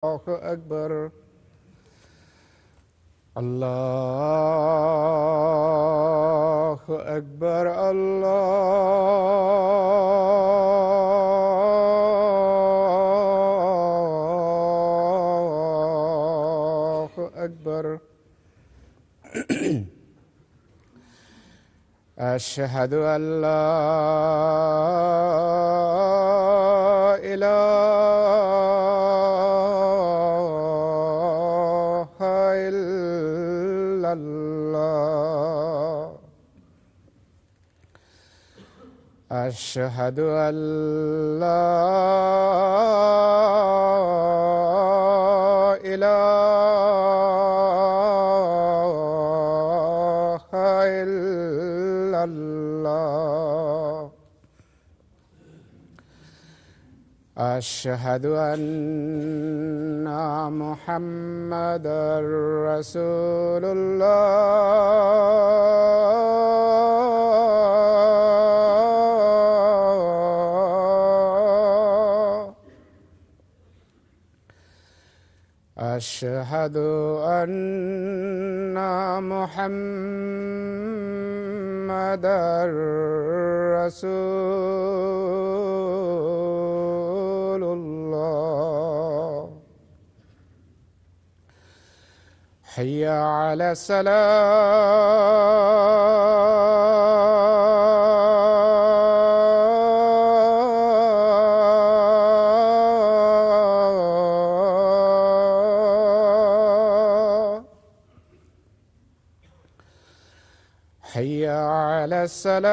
الله أكبر. الله أكبر. الله أكبر. أشهد أن لا إله إلا الله. أشهد أن لا إله إلا الله. أشهد أن محمدًا رسول الله. أشهد أن محمدًا رسول الله. حي على الصلاة. حي على الصلاة.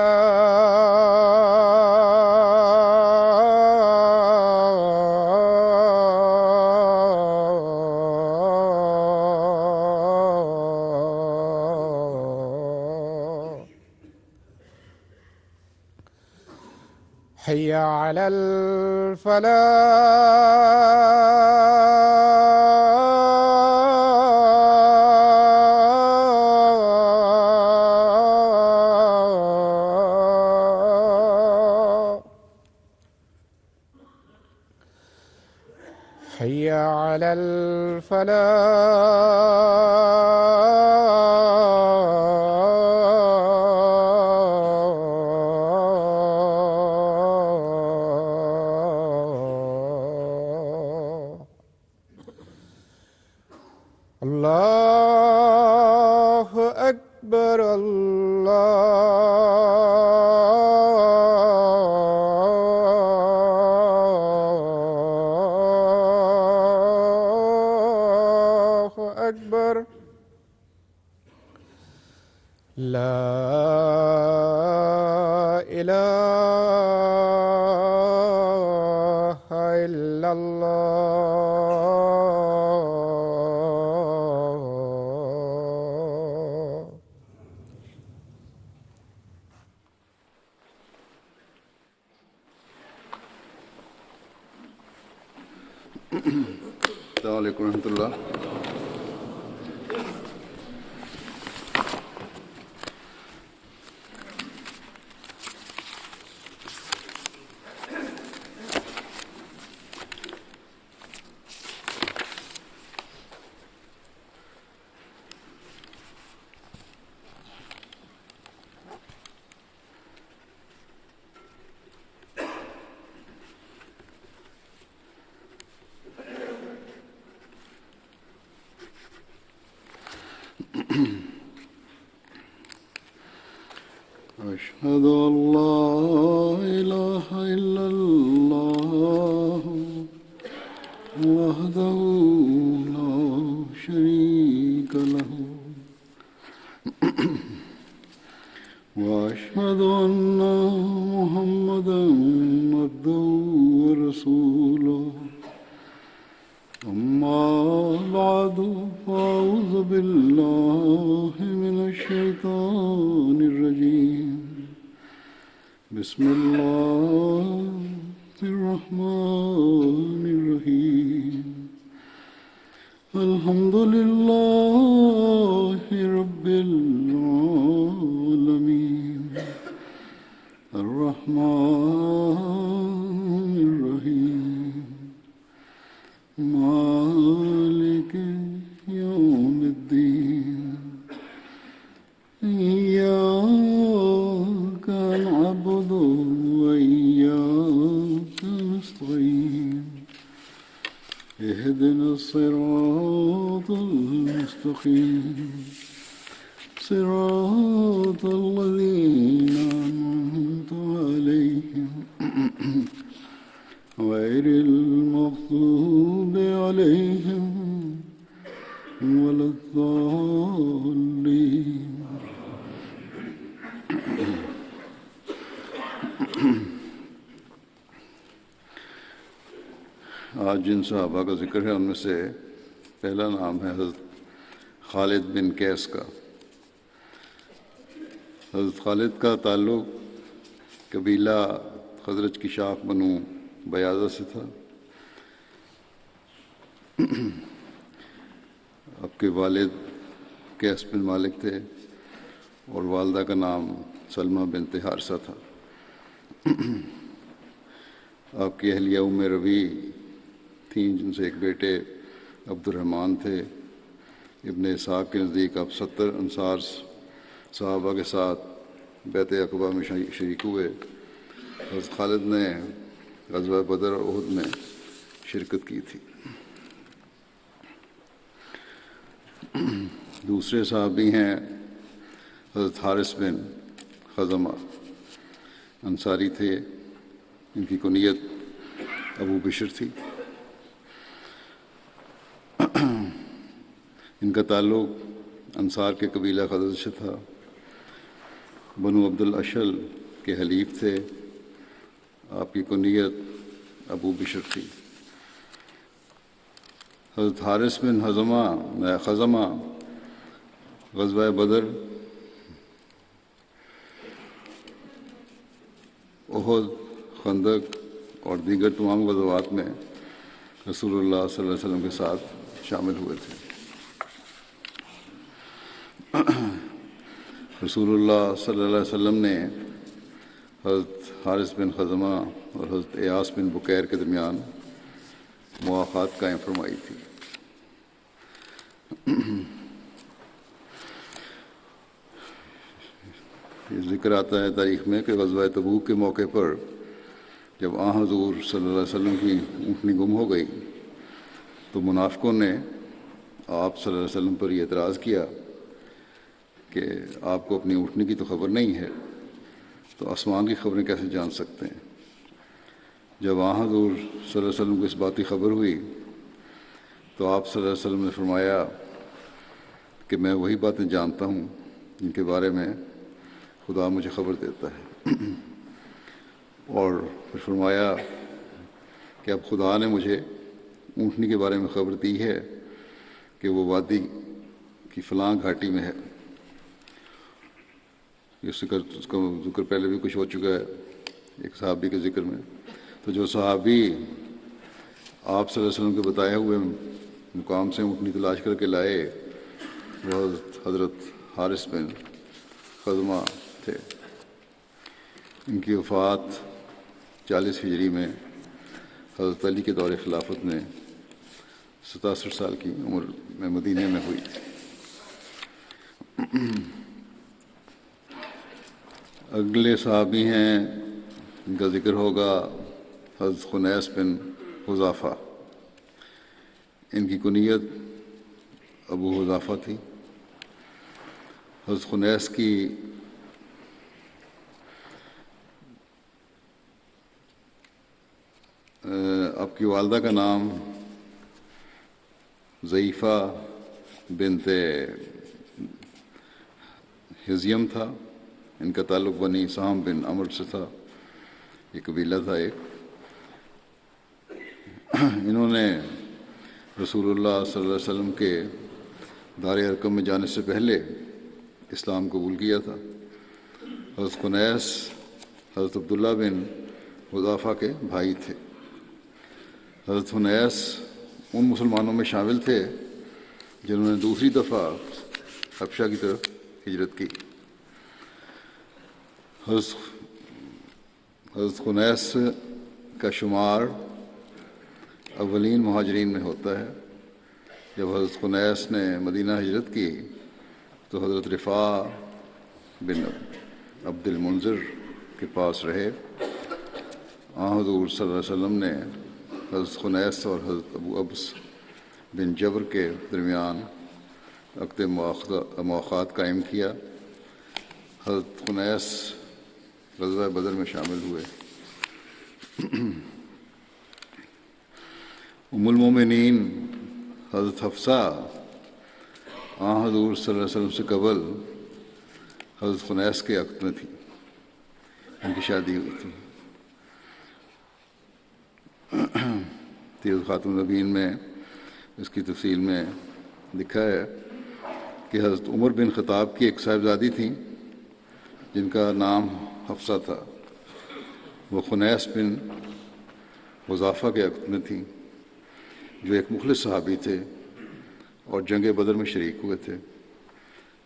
حي على الفلاح. حي على الفلاح. الله أكبر. الله أكبر. لا إله إلا الله. السلام عليكم ورحمة الله. أشهد أن لا إله إلا الله وحده لا شريك له وأشهد أن محمدًا عبده ورسوله. أما بعد فأعوذ بالله من الشيطان الرجيم. بسم الله الرحمن الرحيم. الحمد لله رب العالمين. الرحمن الرحيم. مالك اهدنا الصراط المستقيم صراط الذين أنعمت عليهم غير المغضوب عليهم ولا الضالين. آج جن صحابہ کا ذکر ہے ان میں سے پہلا نام ہے حضرت خالد بن قیس کا. حضرت خالد کا تعلق قبیلہ خزرج کی شاخ بنو بیاضہ سے تھا. آپ کے والد قیس بن مالک تھے اور والدہ کا نام سلمہ بنت حارثہ تھا. آپ کی اہلیہ ام ربیع تھیں جن سے ایک بیٹے عبد الرحمن تھے. ابن اسحاق کے نزدیک آپ 70 انصار صحابہ کے ساتھ بیعت عقبہ میں شریک ہوئے. حضرت خالد نے غزوہ بدر اور احد میں شرکت کی تھی. دوسرے صحابی ہیں حضرت حارث بن خزمہ. انصاری تھے. ان کی کنیت ابو بشر تھی. ان کا تعلق انصار کے قبیلہ خزرج سے تھا. بنو عبد الاشل کے حلیف تھے. آپ کی کنیت ابو بشر تھی. حضرت حارث بن خزمہ غزوہ بدر، احد، خندق اور دیگر تمام غزوات میں رسول اللہ صلی اللہ علیہ وسلم کے ساتھ شامل ہوئے تھے. رسول اللہ صلی اللہ علیہ وسلم نے حضرت حارث بن خزمہ اور حضرت ایاس بن بکیر کے درمیان مواخات قائم فرمائی تھی. یہ ذکر آتا ہے تاریخ میں کہ غزوہ تبوک کے موقع پر جب حضور صلی اللہ علیہ وسلم کی اونٹنی گم ہو گئی تو منافقوں نے آپ صلی اللہ علیہ وسلم پر یہ اعتراض کیا کہ آپ کو اپنی اونٹنی کی تو خبر نہیں ہے تو آسمان کی خبریں کیسے جان سکتے ہیں. جب حضور صلی اللہ علیہ وسلم کو اس بات کی خبر ہوئی تو آپ صلی اللہ علیہ وسلم نے فرمایا کہ میں وہی باتیں جانتا ہوں جن کے بارے میں خدا مجھے خبر دیتا ہے. اور پھر فرمایا کہ اب خدا نے مجھے اونٹنی کے بارے میں خبر دی ہے کہ وہ وادی کی فلاں گھاٹی میں ہے. اس کا ذکر پہلے بھی کچھ ہو چکا ہے ایک صحابی کے ذکر میں. تو جو صحابی آپ صلی اللہ علیہ وسلم کے بتائے ہوئے مقام سے اونٹنی تلاش کر کے لائے وہ حضرت حارث بن خزمہ تھے. ان کی وفات 40 ہجری میں حضرت علی کے دور خلافت میں 67 سال کی عمر میں مدینہ میں ہوئی تھی. اگلے صحابی ہیں ان کا ذکر ہوگا حضرت خنیس بن حذافہ. ان کی کنیت ابو حذافہ تھی. حضرت خنیس کی آپ کی والدہ کا نام ضعیفہ بنت حزیم تھا. ان کا تعلق بنی سام بن عمر سے تھا. یہ قبیلہ تھا ایک. انہوں نے رسول اللہ صلی اللہ علیہ وسلم کے دار ارقم میں جانے سے پہلے اسلام قبول کیا تھا. حضرت خنیس حضرت عبداللہ بن حذافہ کے بھائی تھے. حضرت خنیس ان مسلمانوں میں شامل تھے جنہوں نے دوسری دفعہ حبشہ کی طرف ہجرت کی. حضرت خنیس کا شمار اولین مہاجرین میں ہوتا ہے. جب حضرت خنیس نے مدینہ ہجرت کی تو حضرت رفاع بن عبد المنذر کے پاس رہے. حضور صلی اللہ علیہ وسلم نے حضرت خنیس اور حضرت ابو ابس بن جبر کے درمیان عقد مواخات قائم کیا۔ حضرت خنیس غزوہ بدر میں شامل ہوئے۔ ام المومنین حضرت حفصہ حضور صلی اللہ علیہ وسلم سے قبل حضرت خنیس کے عقد میں تھی، ان کی شادی ہوئی تھی۔ سیرت خاتم النبیین میں اس کی تفصیل میں لکھا ہے کہ حضرت عمر بن خطاب کی ایک صاحبزادی تھیں جن کا نام حفصہ تھا، وہ خنیس بن حذافہ کے عقد میں تھیں جو ایک مخلص صحابی تھے اور جنگ بدر میں شریک ہوئے تھے۔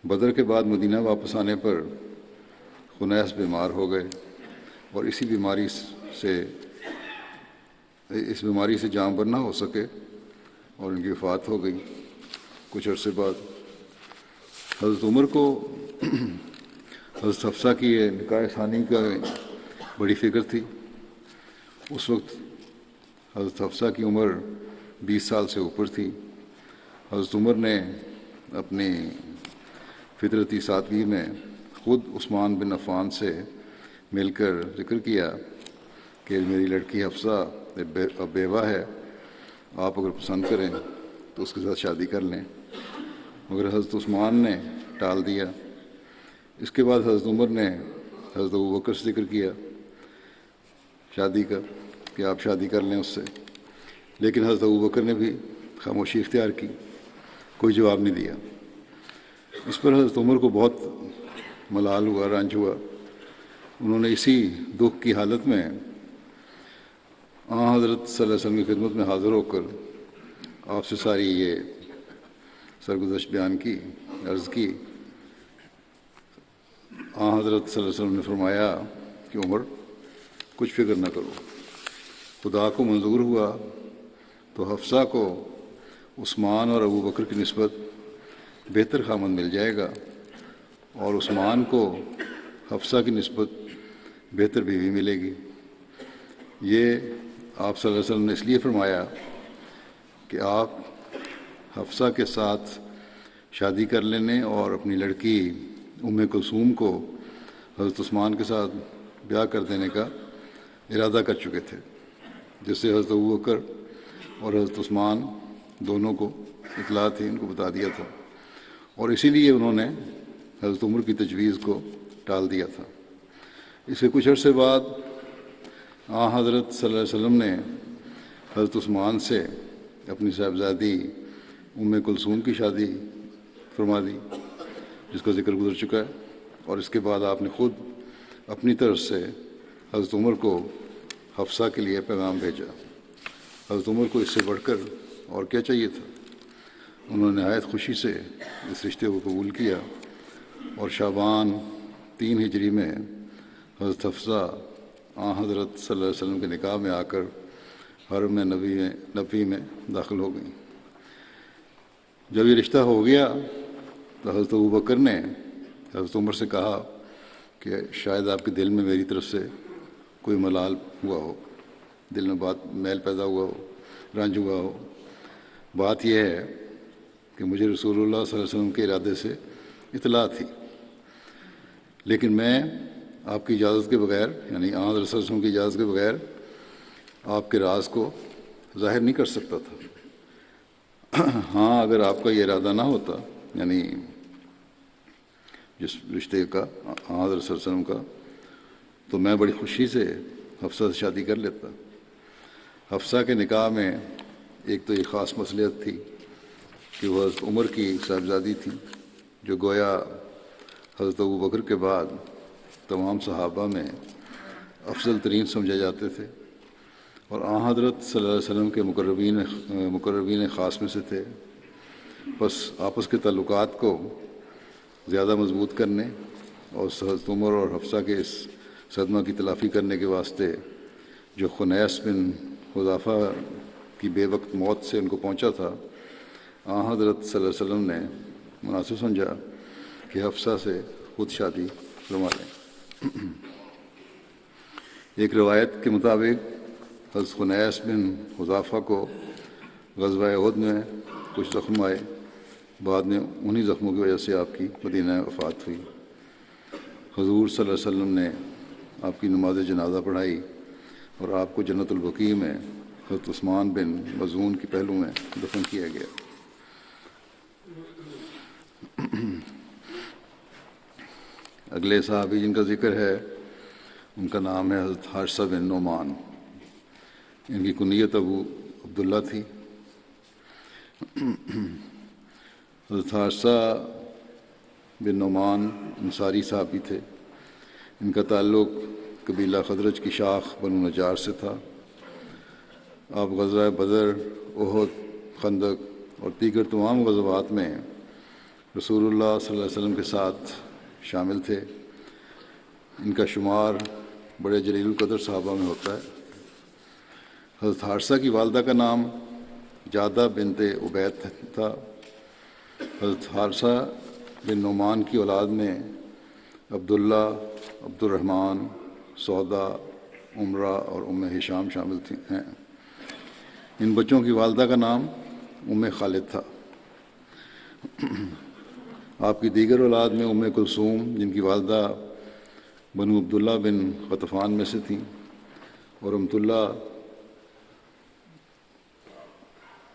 بدر کے بعد مدینہ واپس آنے پر خنیس بیمار ہو گئے اور اس بیماری سے جاں بر نہ ہو سکے اور ان کی وفات ہو گئی۔ کچھ عرصے بعد حضرت عمر کو حضرت حفصہ کی یہ نکاح ثانی کا بڑی فکر تھی۔ اس وقت حضرت حفصہ کی عمر 20 سال سے اوپر تھی۔ حضرت عمر نے اپنی فطرتی سادگی میں خود عثمان بن عفان سے مل کر ذکر کیا کہ میری لڑکی حفصہ اب بیوہ ہے، آپ اگر پسند کریں تو اس کے ساتھ شادی کر لیں، مگر حضرت عثمان نے ٹال دیا۔ اس کے بعد حضرت عمر نے حضرت ابوبکر سے ذکر کیا شادی کا کہ آپ شادی کر لیں اس سے، لیکن حضرت ابوبکر نے بھی خاموشی اختیار کی، کوئی جواب نہیں دیا۔ اس پر حضرت عمر کو بہت ملال ہوا، رنج ہوا۔ انہوں نے اسی دکھ کی حالت میں حضرت صلی اللہ علیہ وسلم کی خدمت میں حاضر ہو کر آپ سے ساری یہ سرگزشت بیان کی، عرض کی۔ حضرت صلی اللہ علیہ وسلم نے فرمایا کہ عمر کچھ فکر نہ کرو، خدا کو منظور ہوا تو حفصہ کو عثمان اور ابو بکر کی نسبت بہتر خامند مل جائے گا، اور عثمان کو حفصہ کی نسبت بہتر بیوی ملے گی۔ یہ آپ صلی اللہ علیہ وسلم نے اس لیے فرمایا کہ آپ حفصہ کے ساتھ شادی کر لینے اور اپنی لڑکی ام کلثوم کو حضرت عثمان کے ساتھ بیاہ کر دینے کا ارادہ کر چکے تھے، جس سے حضرت ابوبکر اور حضرت عثمان دونوں کو اطلاع تھی، ان کو بتا دیا تھا، اور اسی لیے انہوں نے حضرت عمر کی تجویز کو ٹال دیا تھا۔ اس کے کچھ عرصے بعد حضرت صلی اللہ علیہ وسلم نے حضرت عثمان سے اپنی صاحبزادی ام کلثوم کی شادی فرما دی، جس کا ذکر گزر چکا ہے، اور اس کے بعد آپ نے خود اپنی طرف سے حضرت عمر کو حفصہ کے لیے پیغام بھیجا۔ حضرت عمر کو اس سے بڑھ کر اور کیا چاہیے تھا؟ انہوں نے نہایت خوشی سے اس رشتے کو قبول کیا، اور شعبان 3 ہجری میں حضرت حفصہ حضرت صلی اللہ علیہ وسلم کے نکاح میں آ کر حرم نبوی میں داخل ہو گئیں۔ جب یہ رشتہ ہو گیا تو حضرت ابوبکر نے حضرت عمر سے کہا کہ شاید آپ کے دل میں میری طرف سے کوئی ملال ہوا ہو، دل میں میل پیدا ہوا ہو، رنج ہوا ہو۔ بات یہ ہے کہ مجھے رسول اللہ صلی اللہ علیہ وسلم کے ارادے سے اطلاع تھی، لیکن میں آپ کی اجازت کے بغیر، یعنی حضرت صلی اللہ علیہ وسلم کی اجازت کے بغیر آپ کے راز کو ظاہر نہیں کر سکتا تھا۔ اگر آپ کا یہ ارادہ نہ ہوتا، یعنی جس رشتے کا حضرت صلی اللہ علیہ وسلم کا، تو میں بڑی خوشی سے حفصہ سے شادی کر لیتا۔ حفصہ کے نکاح میں ایک تو یہ خاص مصلحت تھی کہ وہ حضرت عمر کی صاحبزادی تھی، جو گویا حضرت ابوبکر کے بعد تمام صحابہ میں افضل ترین سمجھے جاتے تھے، اور حضرت صلی اللہ علیہ وسلم کے مقربین خاص میں سے تھے۔ بس آپس کے تعلقات کو زیادہ مضبوط کرنے اور حضرت عمر اور حفصہ کے اس صدمہ کی تلافی کرنے کے واسطے جو خنیس بن حذافہ کی بے وقت موت سے ان کو پہنچا تھا، حضرت صلی اللہ علیہ وسلم نے مناسب سمجھا کہ حفصہ سے خود شادی فرما لیں۔ ایک روایت کے مطابق حضرت خنیس بن حذافہ کو غزوہ احد میں کچھ زخم آئے، بعد میں انہی زخموں کی وجہ سے آپ کی مدینہ وفات ہوئی۔ حضور صلی اللہ علیہ وسلم نے آپ کی نماز جنازہ پڑھائی اور آپ کو جنت البقیع میں حضرت عثمان بن مظعون کے پہلو میں دفن کیا گیا۔ اگلے صحابی جن کا ذکر ہے ان کا نام ہے حضرت حارثہ بن نعمان۔ ان کی کنیت ابو عبداللہ تھی۔ حضرت حارثہ بن نعمان انصاری صحابی تھے۔ ان کا تعلق قبیلہ خزرج کی شاخ بنو نجار سے تھا۔ آپ غزوہ بدر، احد، خندق اور دیگر تمام غزوات میں رسول اللہ صلی اللہ علیہ وسلم کے ساتھ شامل تھے۔ ان کا شمار بڑے جلیل القدر صحابہ میں ہوتا ہے۔ حضرت حارثہ کی والدہ کا نام جادہ بنت عبید تھا۔ حضرت حارثہ بن نعمان کی اولاد میں عبداللہ، عبد الرحمن، سودا، عمرہ اور ہشام شامل ہیں۔ ان بچوں کی والدہ کا نام خالد تھا۔ آپ کی دیگر اولاد میں کلثوم جن کی والدہ بنو عبداللہ بن غطفان میں سے تھیں، اور امت اللہ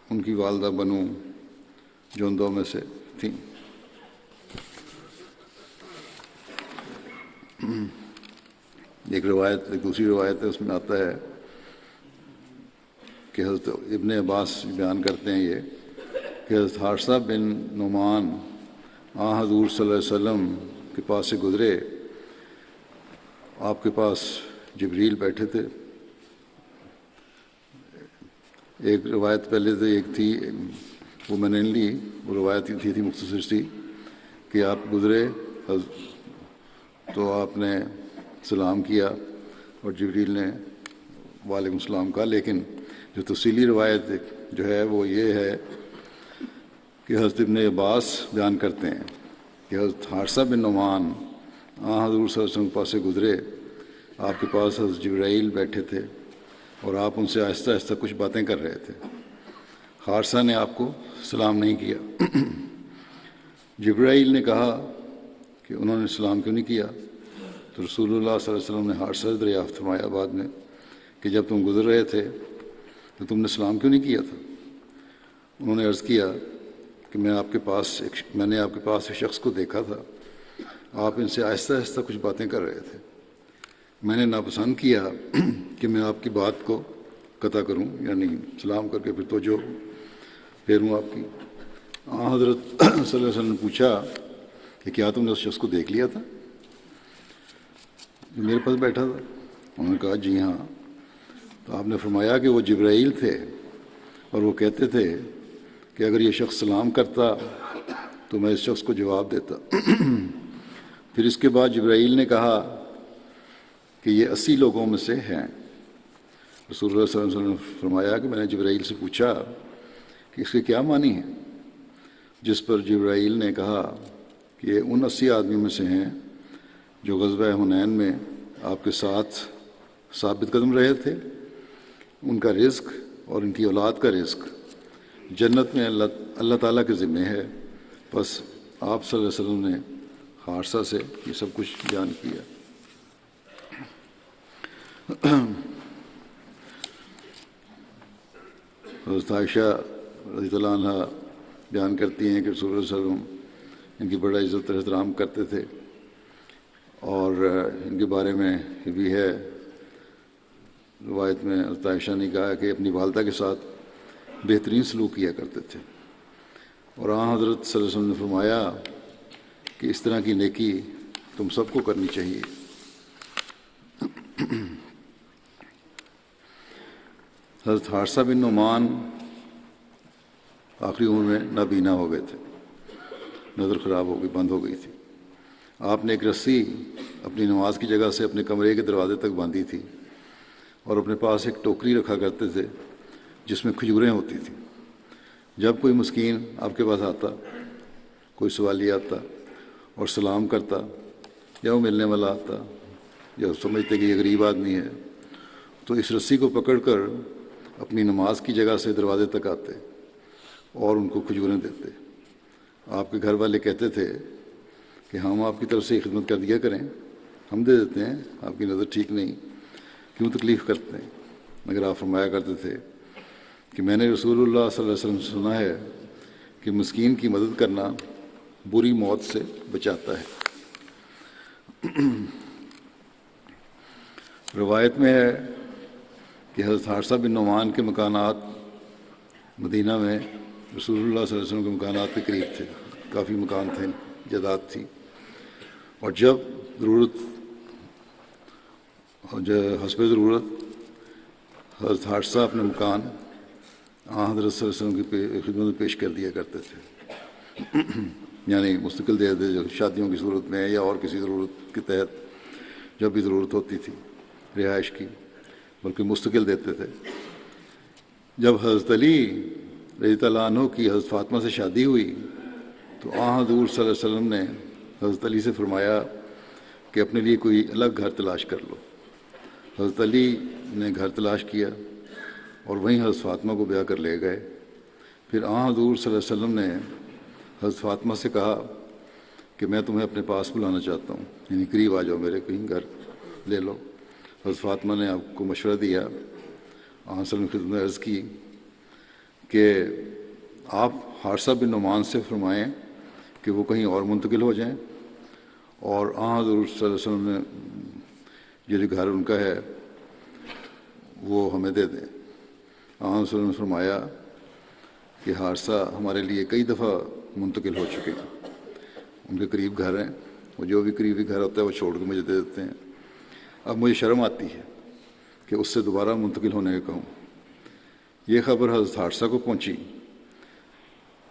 ان کی والدہ بنو جوندو میں سے تھیں۔ ایک دوسری روایت ہے، اس میں آتا ہے کہ حضرت ابن عباس بیان کرتے ہیں یہ کہ حضرت حارثہ بن نعمان حضور صلی اللہ علیہ وسلم کے پاس سے گزرے، آپ کے پاس جبریل بیٹھے تھے۔ ایک روایت پہلے سے ایک تھی، وہ میں نے لی، وہ روایت تھی مختصر سی کہ آپ گزرے تو آپ نے سلام کیا اور جبریل نے وعلیکم السلام کہا، لیکن جو تفصیلی روایت جو ہے وہ یہ ہے کہ حضرت ابن عباس بیان کرتے ہیں کہ حضرت حارثہ بن نعمان حضور صلی اللہ علیہ وسلم کے پاس سے گزرے، آپ کے پاس حضرت جبرائیل بیٹھے تھے اور آپ ان سے آہستہ آہستہ کچھ باتیں کر رہے تھے۔ حارثہ نے آپ کو سلام نہیں کیا۔ جبرائیل نے کہا کہ انہوں نے سلام کیوں نہیں کیا؟ تو رسول اللہ صلی اللہ علیہ وسلم نے حارثہ سے دریافت فرمایا بعد میں کہ جب تم گزر رہے تھے تو تم نے سلام کیوں نہیں کیا تھا؟ انہوں نے عرض کیا کہ میں نے آپ کے پاس ایک شخص کو دیکھا تھا، آپ ان سے آہستہ آہستہ کچھ باتیں کر رہے تھے، میں نے ناپسند کیا کہ میں آپ کی بات کو قطع کروں، یعنی سلام کر کے پھر توجہ پھیروں آپ کی۔ حضرت صلی اللہ علیہ وسلم نے پوچھا کہ کیا تم نے اس شخص کو دیکھ لیا تھا جو میرے پاس بیٹھا تھا؟ انہوں نے کہا جی ہاں۔ تو آپ نے فرمایا کہ وہ جبرائیل تھے اور وہ کہتے تھے کہ اگر یہ شخص سلام کرتا تو میں اس شخص کو جواب دیتا۔ پھر اس کے بعد جبرائیل نے کہا کہ یہ 80 لوگوں میں سے ہیں۔ رسول اللہ صلی اللہ علیہ وسلم نے فرمایا کہ میں نے جبرائیل سے پوچھا کہ اس کے کیا معنی ہے، جس پر جبرائیل نے کہا کہ یہ ان 80 آدمی میں سے ہیں جو غزوہ حنین میں آپ کے ساتھ ثابت قدم رہے تھے، ان کا رزق اور ان کی اولاد کا رزق جنت میں اللہ تعالیٰ کے ذمہ ہے۔ بس آپ صلی اللہ علیہ وسلم نے حارثہ سے یہ سب کچھ بیان کیا۔ حضرت عائشہ رضی اللہ عنہ بیان کرتی ہیں کہ رسول اللہ صلی اللہ علیہ وسلم ان کی بڑا عزت و احترام کرتے تھے، اور ان کے بارے میں یہ بھی ہے روایت میں حضرت عائشہ نے کہا کہ اپنی والدہ کے ساتھ بہترین سلوک کیا کرتے تھے، اور حضرت صلی اللہ علیہ وسلم نے فرمایا کہ اس طرح کی نیکی تم سب کو کرنی چاہیے۔ حضرت حارثہ بن نعمان آخری عمر میں نابینا ہو گئے تھے، نظر خراب ہو گئی، بند ہو گئی تھی۔ آپ نے ایک رسی اپنی نماز کی جگہ سے اپنے کمرے کے دروازے تک باندھی تھی، اور اپنے پاس ایک ٹوکری رکھا کرتے تھے جس میں کھجوریں ہوتی تھیں۔ جب کوئی مسکین آپ کے پاس آتا، کوئی سوالی آتا اور سلام کرتا، یا وہ ملنے والا آتا یا سمجھتے کہ یہ غریب آدمی ہے، تو اس رسی کو پکڑ کر اپنی نماز کی جگہ سے دروازے تک آتے اور ان کو کھجوریں دیتے۔ آپ کے گھر والے کہتے تھے کہ ہم آپ کی طرف سے خدمت کر دیا کریں، ہم دے دیتے ہیں، آپ کی نظر ٹھیک نہیں، کیوں تکلیف کرتے ہیں؟ مگر آپ فرمایا کرتے تھے کہ میں نے رسول اللہ صلی اللہ علیہ وسلم سے سنا ہے کہ مسکین کی مدد کرنا بری موت سے بچاتا ہے۔ روایت میں ہے کہ حضرت حارثہ بن نعمان کے مکانات مدینہ میں رسول اللہ صلی اللہ علیہ وسلم کے مکانات کے قریب تھے، کافی مکان تھے، جائیداد تھی، اور جب ضرورت حسب ضرورت حضرت حارثہ اپنے مکان حضرت صلی اللہ علیہ وسلم کی خدمت میں پیش کر دیا کرتے تھے، یعنی مستقل دے دے، جو شادیوں کی صورت میں یا اور کسی ضرورت کے تحت جب بھی ضرورت ہوتی تھی رہائش کی، بلکہ مستقل دیتے تھے۔ جب حضرت علی رضی اللہ عنہ کی حضرت فاطمہ سے شادی ہوئی تو حضور صلی اللہ علیہ وسلم نے حضرت علی سے فرمایا کہ اپنے لیے کوئی الگ گھر تلاش کر لو۔ حضرت علی نے گھر تلاش کیا اور وہیں حضرت فاطمہ کو بیاہ کر لے گئے۔ پھر حضور صلی اللہ علیہ وسلم نے حضرت فاطمہ سے کہا کہ میں تمہیں اپنے پاس بلانا چاہتا ہوں، یعنی قریب آ جاؤ، میرے کہیں گھر لے لو۔ حضرت فاطمہ نے آپ کو مشورہ دیا، صلی اللہ علیہ وسلم کی خدمت میں عرض کی کہ آپ حارثہ بن نعمان سے فرمائیں کہ وہ کہیں اور منتقل ہو جائیں، اور حضور صلی اللہ علیہ وسلم نے یہ جو گھر ان کا ہے وہ ہمیں دے دیں۔ صلی اللہ علیہ وسلم نے فرمایا کہ حارثہ ہمارے لیے کئی دفعہ منتقل ہو چکے ہیں، ان کے قریب گھر ہیں، وہ جو بھی قریبی گھر ہوتا ہے وہ چھوڑ کے مجھے دے دیتے ہیں۔ اب مجھے شرم آتی ہے کہ اس سے دوبارہ منتقل ہونے کا کہوں۔ یہ خبر حضرت حارثہ کو پہنچی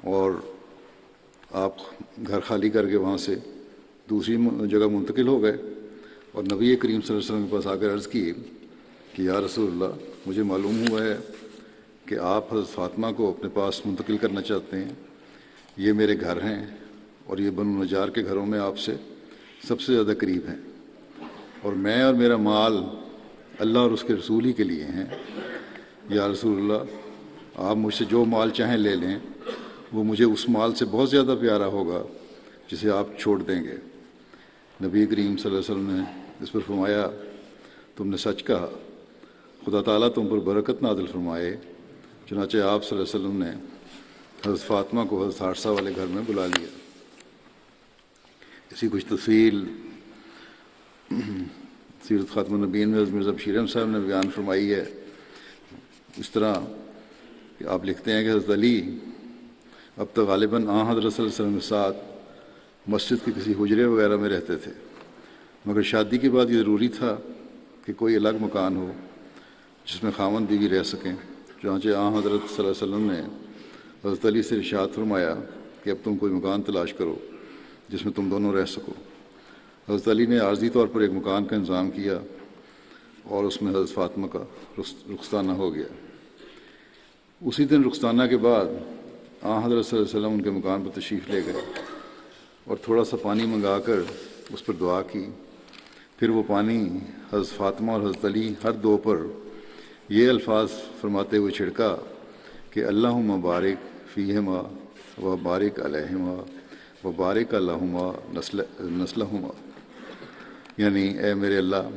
اور آپ گھر خالی کر کے وہاں سے دوسری جگہ منتقل ہو گئے، اور نبی کریم صلی اللہ علیہ وسلم کے پاس آ کر عرض کی کہ یا رسول اللہ، مجھے معلوم ہوا ہے کہ آپ حضرت فاطمہ کو اپنے پاس منتقل کرنا چاہتے ہیں، یہ میرے گھر ہیں اور یہ بنو نجار کے گھروں میں آپ سے سب سے زیادہ قریب ہیں، اور میں اور میرا مال اللہ اور اس کے رسول ہی کے لیے ہیں۔ یا رسول اللہ، آپ مجھ سے جو مال چاہیں لے لیں، وہ مجھے اس مال سے بہت زیادہ پیارا ہوگا جسے آپ چھوڑ دیں گے۔ نبی کریم صلی اللہ علیہ وسلم نے اس پر فرمایا تم نے سچ کہا، خدا تعالیٰ تم پر برکت نازل فرمائے۔ چنانچہ آپ صلی اللہ علیہ وسلم نے حضرت فاطمہ کو حضرت حارثہ والے گھر میں بلا لیا۔ اسی کچھ تفصیل سیرت خاتم النبیین میں حضرت مرزا بشیر احمد صاحب نے بیان فرمائی ہے، اس طرح کہ آپ لکھتے ہیں کہ حضرت علی اب تک غالباً حضرت صلی اللہ علیہ وسلم کے ساتھ مسجد کے کسی حجرے وغیرہ میں رہتے تھے، مگر شادی کے بعد یہ ضروری تھا کہ کوئی الگ مکان ہو جس میں خاوند بیوی رہ سکیں۔ چنانچہ حضرت صلی اللہ علیہ وسلم نے حضرت علی سے ارشاد فرمایا کہ اب تم کوئی مکان تلاش کرو جس میں تم دونوں رہ سکو۔ حضرت علی نے عارضی طور پر ایک مکان کا انتظام کیا اور اس میں حضرت فاطمہ کا رخصتانہ ہو گیا۔ اسی دن رخصتانہ کے بعد حضرت صلی اللہ علیہ وسلم ان کے مکان پر تشریف لے گئے اور تھوڑا سا پانی منگا کر اس پر دعا کی۔ پھر وہ پانی حضرت فاطمہ اور حضرت علی ہر دو پر یہ الفاظ فرماتے ہوئے چھڑکا کہ اللہم بارک فیہما و بارک علیہما و بارک اللہما نسلہما، یعنی اے میرے اللہ،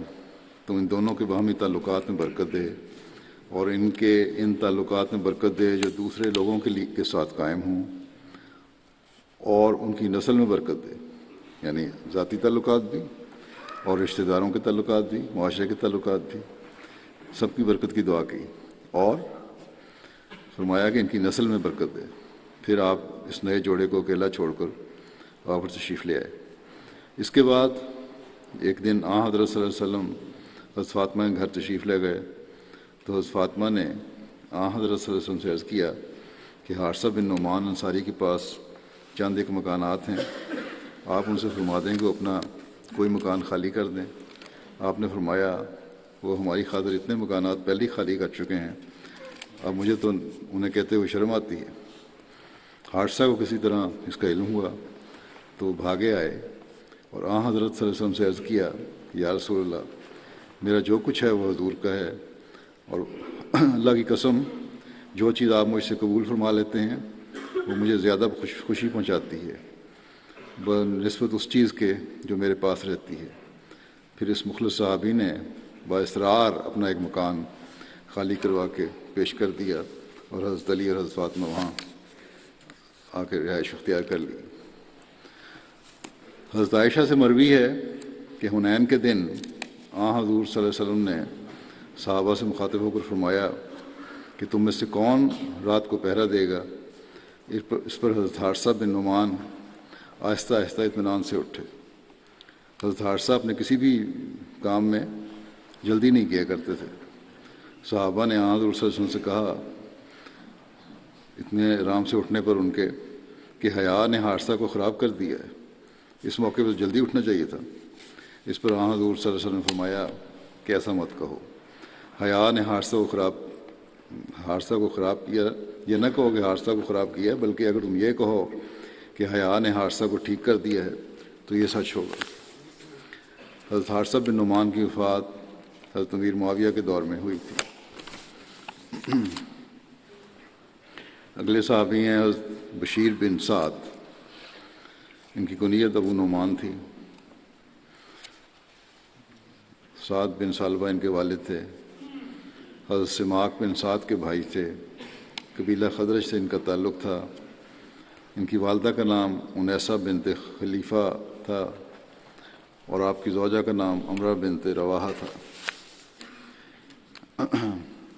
تم ان دونوں کے باہمی تعلقات میں برکت دے اور ان تعلقات میں برکت دے جو دوسرے لوگوں کے ساتھ قائم ہوں، اور ان کی نسل میں برکت دے، یعنی ذاتی تعلقات بھی اور رشتہ داروں کے تعلقات بھی، معاشرے کے تعلقات بھی، سب کی برکت کی دعا کی، اور فرمایا کہ ان کی نسل میں برکت دے۔ پھر آپ اس نئے جوڑے کو اکیلا چھوڑ کر آپ پر تشریف لے آئے۔ اس کے بعد ایک دن حضرت صلی اللہ علیہ وسلم حضرت فاطمہ کے گھر تشریف لے گئے تو حضرت فاطمہ نے حضرت صلی اللہ علیہ وسلم سے عرض کیا کہ حارثہ بن نعمان انصاری کے پاس چند ایک مکانات ہیں، آپ ان سے فرما دیں کہ وہ اپنا کوئی مکان خالی کر دیں۔ آپ نے فرمایا وہ ہماری خاطر اتنے مکانات پہلے ہی خالی کر چکے ہیں، اب مجھے تو انہیں کہتے ہوئے شرم آتی ہے۔ حارثہ کو کسی طرح اس کا علم ہوا تو وہ بھاگے آئے اور حضرت صلی اللہ علیہ وسلم سے عرض کیا کہ یا رسول اللہ، میرا جو کچھ ہے وہ حضور کا ہے، اور اللہ کی قسم جو چیز آپ مجھ سے قبول فرما لیتے ہیں وہ مجھے زیادہ خوشی پہنچاتی ہے بنسبت اس چیز کے جو میرے پاس رہتی ہے۔ پھر اس مخلص صحابی نے بااصرار اپنا ایک مکان خالی کروا کے پیش کر دیا اور حضرت علی اور حضرت فاطمہ وہاں آ کے رہائش اختیار کر لی۔ حضرت عائشہ سے مروی ہے کہ حنین کے دن حضور صلی اللہ علیہ وسلم نے صحابہ سے مخاطب ہو کر فرمایا کہ تم میں سے کون رات کو پہرا دے گا؟ اس پر حضرت حارثہ بن نعمان آہستہ آہستہ اطمینان سے اٹھے۔ حضرت حارثہ اپنے کسی بھی کام میں جلدی نہیں کیا کرتے تھے۔ صحابہ نے حضور صلی اللہ علیہ وسلم سے کہا اتنے آرام سے اٹھنے پر ان کے کہ حیا نے حارثہ کو خراب کر دیا ہے، اس موقع پر جلدی اٹھنا چاہیے تھا۔ اس پر حضور صلی اللہ علیہ وسلم نے فرمایا کہ ایسا مت کہو، حیا نے حارثہ کو خراب کیا، یہ نہ کہو کہ حارثہ کو خراب کیا، بلکہ اگر تم یہ کہو کہ حیا نے حارثہ کو ٹھیک کر دیا ہے تو یہ سچ ہوگا۔ حضرت حارثہ بن نعمان کی وفات حضرت امیر معاویہ کے دور میں ہوئی تھی۔ اگلے صحابی ہیں حضرت بشیر بن سعد، ان کی کنیت ابو نعمان تھی۔ سعد بن سالبہ ان کے والد تھے۔ حضرت سماک بن سعد کے بھائی تھے، قبیلہ خدرج سے ان کا تعلق تھا۔ ان کی والدہ کا نام انیسہ بنت خلیفہ تھا اور آپ کی زوجہ کا نام امرہ بنت رواحہ تھا۔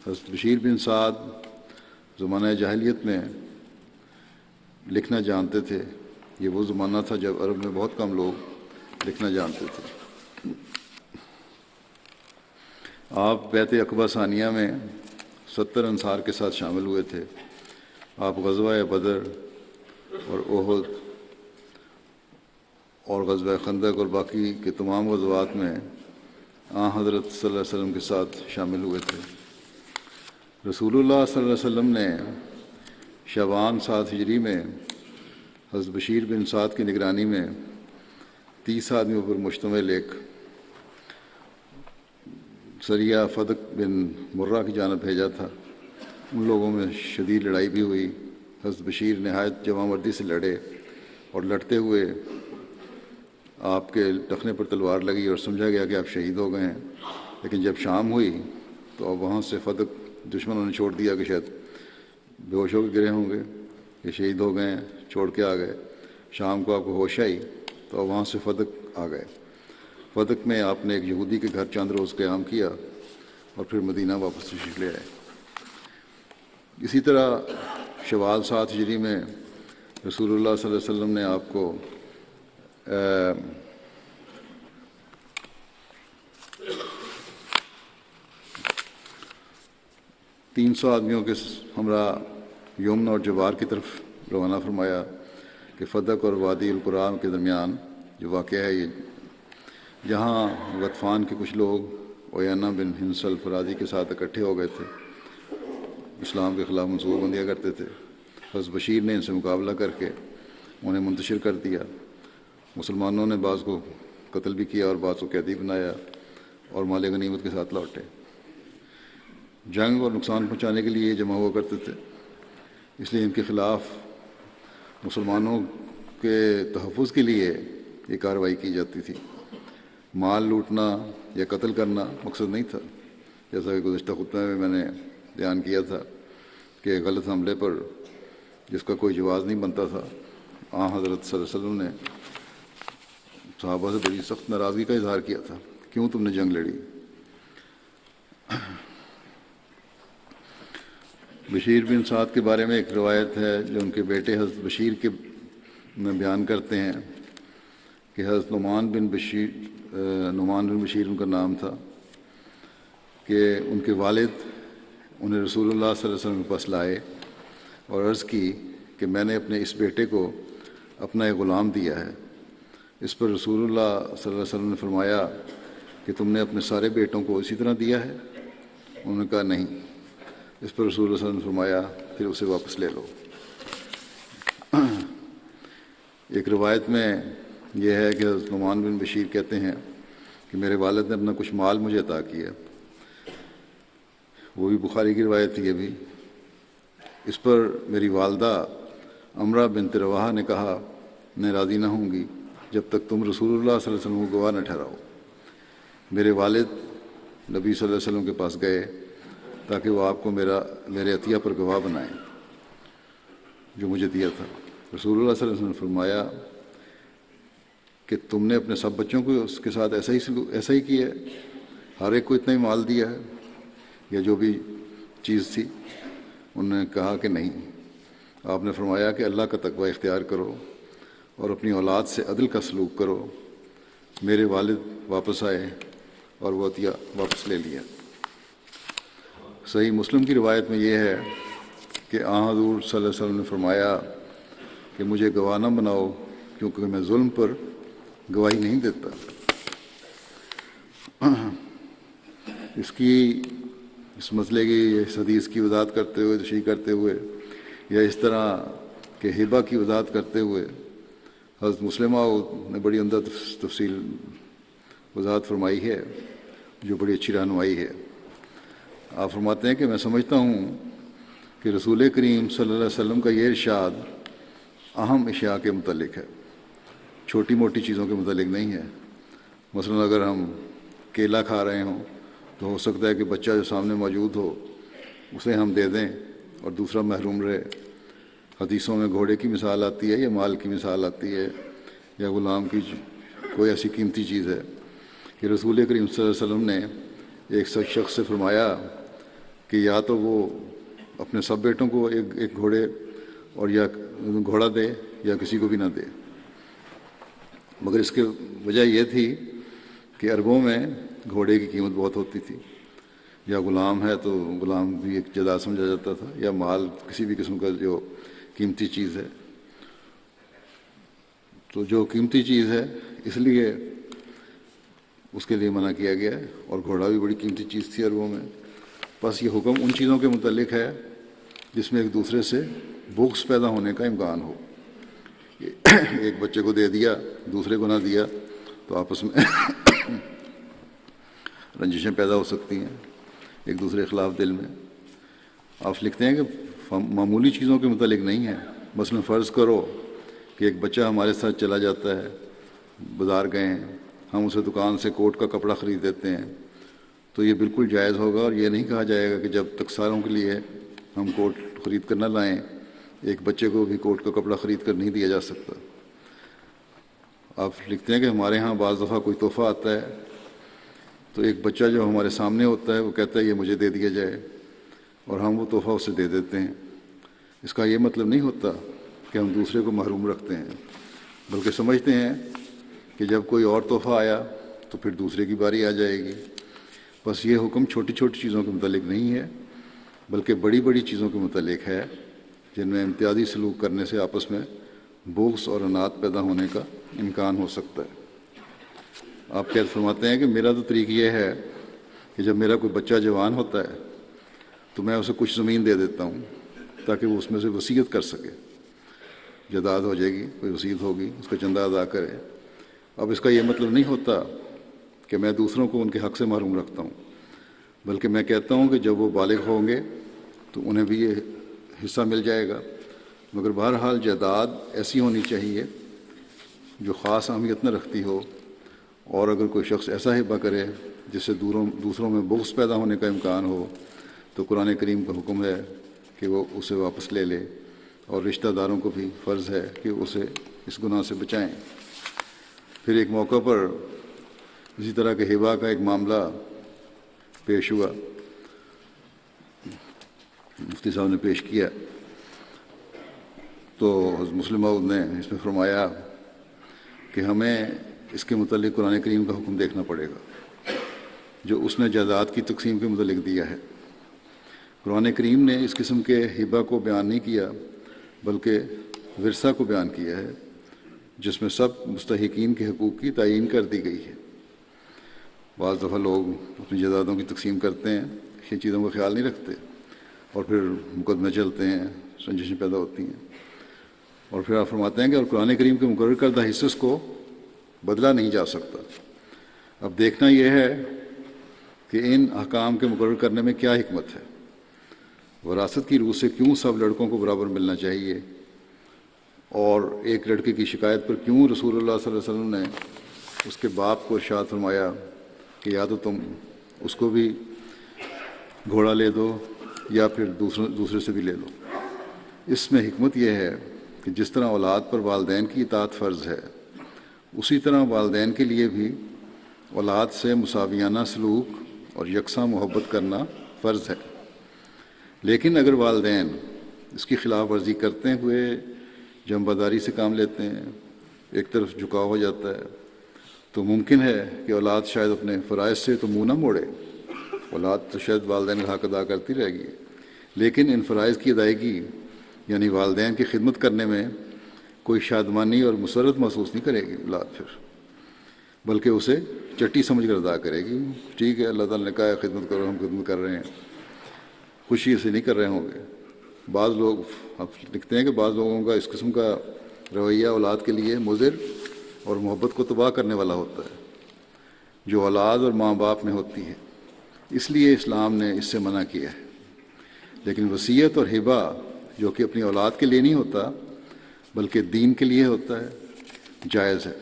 حضرت بشیر بن سعد زمانہ جاہلیت میں لکھنا جانتے تھے۔ یہ وہ زمانہ تھا جب عرب میں بہت کم لوگ لکھنا جانتے تھے۔ آپ بیعت عقبہ ثانیہ میں 70 انصار کے ساتھ شامل ہوئے تھے۔ آپ غزوہ بدر اور احد اور غزوہ خندق اور باقی کے تمام غزوات میں حضرت صلی اللہ علیہ وسلم کے ساتھ شامل ہوئے تھے۔ رسول اللہ صلی اللہ علیہ وسلم نے شعبان 7 ہجری میں حضرت بشیر بن سعد کی نگرانی میں 30 آدمیوں پر مشتمل ایک سریہ فدق بن مرہ کی جانب بھیجا تھا۔ ان لوگوں میں شدید لڑائی بھی ہوئی۔ حضرت بشیر نہایت جواں مردی سے لڑے اور لڑتے ہوئے آپ کے ٹخنے پر تلوار لگی اور سمجھا گیا کہ آپ شہید ہو گئے ہیں۔ لیکن جب شام ہوئی تو اب وہاں سے فدق دشمنوں نے چھوڑ دیا کہ شاید بے ہوش ہو کے گرے ہوں گے، کہ شہید ہو گئے ہیں، چھوڑ کے آ گئے۔ شام کو آپ کو ہوش آئی تو اب وہاں سے فدق آ گئے۔ فدق میں آپ نے ایک یہودی کے گھر چند روز قیام کیا اور پھر مدینہ واپس تشریف لے آئے۔ اسی طرح شوال 7 ہجری میں رسول اللہ صلی اللہ علیہ وسلم نے آپ کو 300 آدمیوں کے ہمراہ یمن اور جبار کی طرف روانہ فرمایا کہ فدق اور وادی القرآن کے درمیان جو واقعہ ہے، یہ جہاں غطفان کے کچھ لوگ عیینہ بن حنصل فرادی کے ساتھ اکٹھے ہو گئے تھے، اسلام کے خلاف منصوبہ بندیاں کرتے تھے۔ حضرت بشیر نے ان سے مقابلہ کر کے انہیں منتشر کر دیا۔ مسلمانوں نے بعض کو قتل بھی کیا اور بعض کو قیدی بنایا اور مال غنیمت کے ساتھ لوٹے۔ جنگ اور نقصان پہنچانے کے لیے جمع ہوا کرتے تھے، اس لیے ان کے خلاف مسلمانوں کے تحفظ کے لیے یہ کارروائی کی جاتی تھی۔ مال لوٹنا یا قتل کرنا مقصد نہیں تھا، جیسا کہ گزشتہ خطبہ میں میں نے بیان کیا تھا کہ غلط حملے پر جس کا کوئی جواز نہیں بنتا تھا، حضرت صلی اللہ علیہ وسلم نے صحابہ سے بڑی سخت ناراضگی کا اظہار کیا تھا، کیوں تم نے جنگ لڑی؟ بشیر بن سعد کے بارے میں ایک روایت ہے جو ان کے بیٹے حضرت بشیر کے میں بیان کرتے ہیں کہ حضرت نعمان بن بشیر ان کا نام تھا، کہ ان کے والد انہیں رسول اللہ صلی اللہ علیہ وسلم کے پاس لائے اور عرض کی کہ میں نے اپنے اس بیٹے کو اپنا ایک غلام دیا ہے۔ اس پر رسول اللہ صلی اللہ علیہ وسلم نے فرمایا کہ تم نے اپنے سارے بیٹوں کو اسی طرح دیا ہے؟ انہوں نے کہا نہیں۔ اس پر رسول اللہ صلی اللہ علیہ وسلم نے فرمایا پھر اسے واپس لے لو۔ ایک روایت میں یہ ہے کہ حضرت نعمان بن بشیر کہتے ہیں کہ میرے والد نے اپنا کچھ مال مجھے عطا کیا۔ وہ بھی بخاری کی روایت تھی. یہ بھی اس پر میری والدہ امرہ بنت رواحہ نے کہا میں راضی نہ ہوں گی جب تک تم رسول اللہ صلی اللہ علیہ وسلم کو گواہ نہ ٹھہراؤ. میرے والد نبی صلی اللہ علیہ وسلم کے پاس گئے تاکہ وہ آپ کو میرے عطیہ پر گواہ بنائیں جو مجھے دیا تھا. رسول اللہ صلی اللہ علیہ وسلم نے فرمایا کہ تم نے اپنے سب بچوں کو اس کے ساتھ ایسا ہی کیا ہے, ہر ایک کو اتنا ہی مال دیا ہے یا جو بھی چیز تھی؟ انہوں نے کہا کہ نہیں. آپ نے فرمایا کہ اللہ کا تقوی اختیار کرو اور اپنی اولاد سے عدل کا سلوک کرو. میرے والد واپس آئے اور وہ عطیہ واپس لے لیا. صحیح مسلم کی روایت میں یہ ہے کہ آن حضور صلی اللہ علیہ وسلم نے فرمایا کہ مجھے گواہ نہ بناؤ کیونکہ میں ظلم پر گواہی نہیں دیتا. اس مسئلے کی اس حدیث کی وضاحت کرتے ہوئے, تشریح کرتے ہوئے یا اس طرح کے ہبہ کی وضاحت کرتے ہوئے حضرت مسلمہ نے بڑی عمدہ تفصیل وضاحت فرمائی ہے جو بڑی اچھی رہنمائی ہے. آپ فرماتے ہیں کہ میں سمجھتا ہوں کہ رسول کریم صلی اللہ علیہ وسلم کا یہ ارشاد اہم اشیاء کے متعلق ہے, چھوٹی موٹی چیزوں کے متعلق نہیں ہے. مثلا اگر ہم کیلا کھا رہے ہوں تو ہو سکتا ہے کہ بچہ جو سامنے موجود ہو اسے ہم دے دیں اور دوسرا محروم رہے. حدیثوں میں گھوڑے کی مثال آتی ہے یا مال کی مثال آتی ہے یا غلام کی کوئی ایسی قیمتی چیز ہے کہ رسول کریم صلی اللہ علیہ وسلم نے ایک شخص سے فرمایا کہ یا تو وہ اپنے سب بیٹوں کو ایک گھوڑے اور یا گھوڑا دے یا کسی کو بھی نہ دے. مگر اس کی وجہ یہ تھی کہ عربوں میں گھوڑے کی قیمت بہت ہوتی تھی, یا غلام ہے تو غلام بھی ایک جائیداد سمجھا جاتا تھا, یا مال کسی بھی قسم کا جو قیمتی چیز ہے. تو جو قیمتی چیز ہے اس لیے اس کے لیے منع کیا گیا ہے, اور گھوڑا بھی بڑی قیمتی چیز تھی عربوں میں. بس یہ حکم ان چیزوں کے متعلق ہے جس میں ایک دوسرے سے بغض پیدا ہونے کا امکان ہو. ایک بچے کو دے دیا دوسرے کو نہ دیا تو آپس میں رنجشیں پیدا ہو سکتی ہیں ایک دوسرے کے خلاف دل میں. آپ لکھتے ہیں کہ معمولی چیزوں کے متعلق نہیں ہے. مثلا فرض کرو کہ ایک بچہ ہمارے ساتھ چلا جاتا ہے, بازار گئے ہیں, ہم اسے دکان سے کوٹ کا کپڑا خرید دیتے ہیں تو یہ بالکل جائز ہوگا, اور یہ نہیں کہا جائے گا کہ جب تک ساروں کے لیے ہم کوٹ خرید کر نہ لائیں ایک بچے کو بھی کوٹ کا کپڑا خرید کر نہیں دیا جا سکتا. آپ لکھتے ہیں کہ ہمارے ہاں بعض دفعہ کوئی تحفہ آتا ہے تو ایک بچہ جو ہمارے سامنے ہوتا ہے وہ کہتا ہے یہ مجھے دے دیا جائے, اور ہم وہ تحفہ اسے دے دیتے ہیں. اس کا یہ مطلب نہیں ہوتا کہ ہم دوسرے کو محروم رکھتے ہیں, بلکہ سمجھتے ہیں کہ جب کوئی اور تحفہ آیا تو پھر دوسرے کی باری آ جائے گی. بس یہ حکم چھوٹی چھوٹی چیزوں کے متعلق نہیں ہے بلکہ بڑی بڑی چیزوں کے متعلق ہے جن میں امتیازی سلوک کرنے سے آپس میں بغض اور عناد پیدا ہونے کا امکان ہو سکتا ہے. آپ کیا فرماتے ہیں کہ میرا تو طریقہ یہ ہے کہ جب میرا کوئی بچہ جوان ہوتا ہے تو میں اسے کچھ زمین دے دیتا ہوں تاکہ وہ اس میں سے وصیت کر سکے. جائیداد ہو جائے گی, کوئی وصیت ہوگی, اس کا چندہ ادا کرے. اب اس کا یہ مطلب نہیں ہوتا کہ میں دوسروں کو ان کے حق سے محروم رکھتا ہوں, بلکہ میں کہتا ہوں کہ جب وہ بالغ ہوں گے تو انہیں بھی یہ حصہ مل جائے گا. مگر بہرحال جائیداد ایسی ہونی چاہیے جو خاص اہمیت نہ رکھتی ہو, اور اگر کوئی شخص ایسا ہبہ کرے جس سے دوسروں میں بغض پیدا ہونے کا امکان ہو تو قرآن کریم کا حکم ہے کہ وہ اسے واپس لے لے, اور رشتہ داروں کو بھی فرض ہے کہ اسے اس گناہ سے بچائیں. پھر ایک موقع پر اسی طرح کے ہبہ کا ایک معاملہ پیش ہوا, مفتی صاحب نے پیش کیا تو حضرت مسلم موعود نے اس میں فرمایا کہ ہمیں اس کے متعلق قرآن کریم کا حکم دیکھنا پڑے گا جو اس نے جائیداد کی تقسیم کے متعلق دیا ہے. قرآن کریم نے اس قسم کے ہبہ کو بیان نہیں کیا بلکہ ورثہ کو بیان کیا ہے جس میں سب مستحقین کے حقوق کی تعیین کر دی گئی ہے. بعض دفعہ لوگ اپنی جائیدادوں کی تقسیم کرتے ہیں, ان چیزوں کا خیال نہیں رکھتے, اور پھر مقدمے چلتے ہیں, رنجشیں پیدا ہوتی ہیں. اور پھر آپ فرماتے ہیں کہ اور قرآن کریم کے مقرر کردہ حصص کو بدلا نہیں جا سکتا. اب دیکھنا یہ ہے کہ ان احکام کے مقرر کرنے میں کیا حکمت ہے، وراثت کی روح سے کیوں سب لڑکوں کو برابر ملنا چاہیے، اور ایک لڑکے کی شکایت پر کیوں رسول اللہ صلی اللہ علیہ وسلم نے اس کے باپ کو ارشاد فرمایا کہ یا تو تم اس کو بھی گھوڑا لے دو یا پھر دوسرے سے بھی لے لو۔ اس میں حکمت یہ ہے کہ جس طرح اولاد پر والدین کی اطاعت فرض ہے، اسی طرح والدین کے لیے بھی اولاد سے مساویانہ سلوک اور یکساں محبت کرنا فرض ہے۔ لیکن اگر والدین اس کی خلاف ورزی کرتے ہوئے جنبداری سے کام لیتے ہیں، ایک طرف جھکاؤ ہو جاتا ہے، تو ممکن ہے کہ اولاد شاید اپنے فرائض سے تو منہ نہ موڑے، اولاد تو شاید والدین کا حق ادا کرتی رہے گی، لیکن ان فرائض کی ادائیگی یعنی والدین کی خدمت کرنے میں کوئی شادمانی اور مسرت محسوس نہیں کرے گی اولاد، پھر بلکہ اسے چٹی سمجھ کر ادا کرے گی۔ ٹھیک ہے، اللہ تعالیٰ نے کہا ہے خدمت کرو، ہم خدمت کر رہے ہیں، خوشی سے نہیں کر رہے ہوں گے۔ بعض لوگ لکھتے ہیں کہ بعض لوگوں کا اس قسم کا رویہ اولاد کے لیے مضر اور محبت کو تباہ کرنے والا ہوتا ہے، جو اولاد اور ماں باپ میں ہوتی ہے، اس لیے اسلام نے اس سے منع کیا ہے۔ لیکن وصیت اور ہبہ جو کہ اپنی اولاد کے لیے نہیں ہوتا بلکہ دین کے لیے ہوتا ہے، جائز ہے۔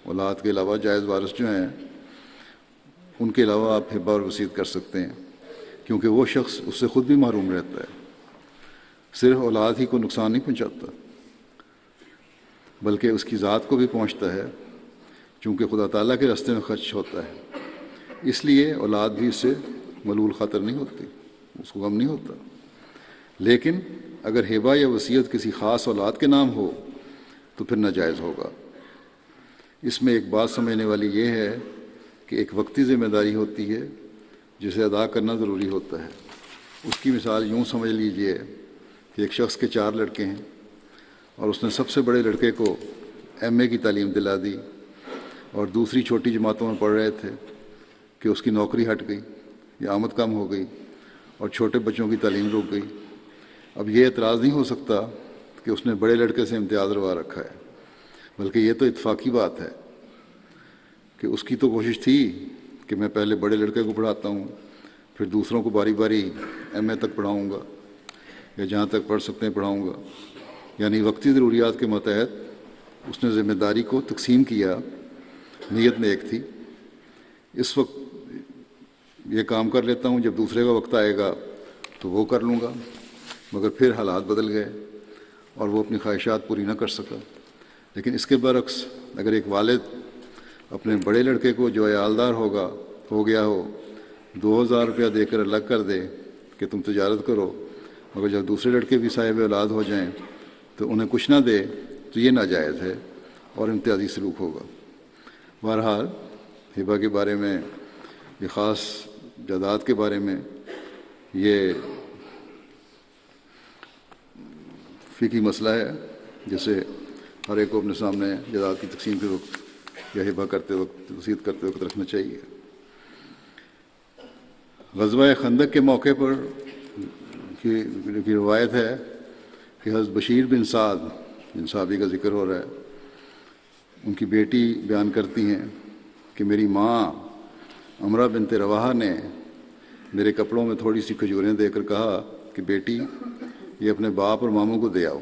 اولاد کے علاوہ جائز وارث جو ہیں ان کے علاوہ آپ ہبہ اور وصیت کر سکتے ہیں، کیونکہ وہ شخص اس سے خود بھی محروم رہتا ہے۔ صرف اولاد ہی کو نقصان نہیں پہنچاتا بلکہ اس کی ذات کو بھی پہنچتا ہے، چونکہ خدا تعالیٰ کے راستے میں خرچ ہوتا ہے، اس لیے اولاد بھی اس سے ملول خاطر نہیں ہوتی، اس کو غم نہیں ہوتا۔ لیکن اگر ہبہ یا وصیت کسی خاص اولاد کے نام ہو تو پھر ناجائز ہوگا۔ اس میں ایک بات سمجھنے والی یہ ہے کہ ایک وقتی ذمہ داری ہوتی ہے جسے ادا کرنا ضروری ہوتا ہے۔ اس کی مثال یوں سمجھ لیجئے کہ ایک شخص کے 4 لڑکے ہیں اور اس نے سب سے بڑے لڑکے کو ایم اے کی تعلیم دلا دی، اور دوسری چھوٹی جماعتوں میں پڑھ رہے تھے کہ اس کی نوکری ہٹ گئی یا آمد کم ہو گئی اور چھوٹے بچوں کی تعلیم رک گئی۔ اب یہ اعتراض نہیں ہو سکتا کہ اس نے بڑے لڑکے سے امتیاز روا رکھا ہے، بلکہ یہ تو اتفاقی بات ہے کہ اس کی تو کوشش تھی کہ میں پہلے بڑے لڑکے کو پڑھاتا ہوں، پھر دوسروں کو باری باری ایم اے تک پڑھاؤں گا یا جہاں تک پڑھ سکتے ہیں پڑھاؤں گا، یعنی وقتی ضروریات کے متحد اس نے ذمہ داری کو تقسیم کیا، نیت نیک تھی۔ اس وقت یہ کام کر لیتا ہوں، جب دوسرے کا وقت آئے گا تو وہ کر لوں گا، مگر پھر حالات بدل گئے اور وہ اپنی خواہشات پوری نہ کر سکا۔ لیکن اس کے برعکس اگر ایک والد اپنے بڑے لڑکے کو جو عیالدار ہو گیا ہو 2000 روپیہ دے کر الگ کر دے کہ تم تجارت کرو، مگر جب دوسرے لڑکے بھی صاحب اولاد ہو جائیں تو انہیں کچھ نہ دے تو یہ ناجائز ہے اور امتیازی سلوک ہوگا۔ بہرحال ہبہ کے بارے میں، یہ خاص جائیداد کے بارے میں، یہ فقہی مسئلہ ہے جسے ہر ایک کو اپنے سامنے جائیداد کی تقسیم کے وقت یا ہبہ کرتے وقت، وصیت کرتے وقت رکھنا چاہیے۔ غزوہ خندق کے موقع پر کی روایت ہے کہ حضرت بشیر بن سعد، جن صحابی کا ذکر ہو رہا ہے، ان کی بیٹی بیان کرتی ہیں کہ میری ماں عمرہ بنت رواحہ نے میرے کپڑوں میں تھوڑی سی کھجوریں دے کر کہا کہ بیٹی یہ اپنے باپ اور ماموں کو دے آؤ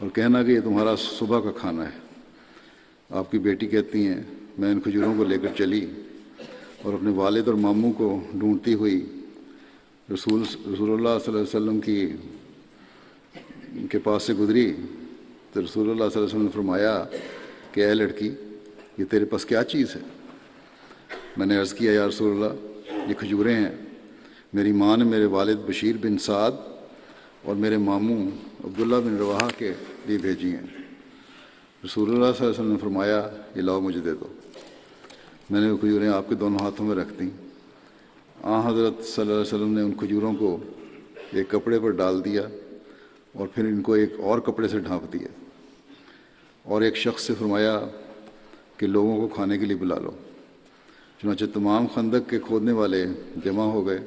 اور کہنا کہ یہ تمہارا صبح کا کھانا ہے۔ آپ کی بیٹی کہتی ہیں میں ان کھجوروں کو لے کر چلی اور اپنے والد اور ماموں کو ڈھونڈتی ہوئی رسول اللہ صلی اللہ علیہ وسلم کے پاس سے گزری تو رسول اللہ صلی اللہ علیہ وسلم نے فرمایا کہ اے لڑکی، یہ تیرے پاس کیا چیز ہے؟ میں نے عرض کیا یا رسول اللہ یہ کھجوریں ہیں، میری ماں نے میرے والد بشیر بن سعد اور میرے ماموں عبداللہ بن رواحہ کے لیے بھیجی ہیں۔ رسول اللہ صلی اللہ علیہ وسلم نے فرمایا یہ لاؤ مجھے دے دو۔ میں نے وہ کھجوریں آپ کے دونوں ہاتھوں میں رکھ دیں۔ حضرت صلی اللہ علیہ وسلم نے ان کھجوروں کو ایک کپڑے پر ڈال دیا اور پھر ان کو ایک اور کپڑے سے ڈھانپ دیا، اور ایک شخص سے فرمایا کہ لوگوں کو کھانے کے لیے بلا لو۔ چنانچہ تمام خندق کے کھودنے والے جمع ہو گئے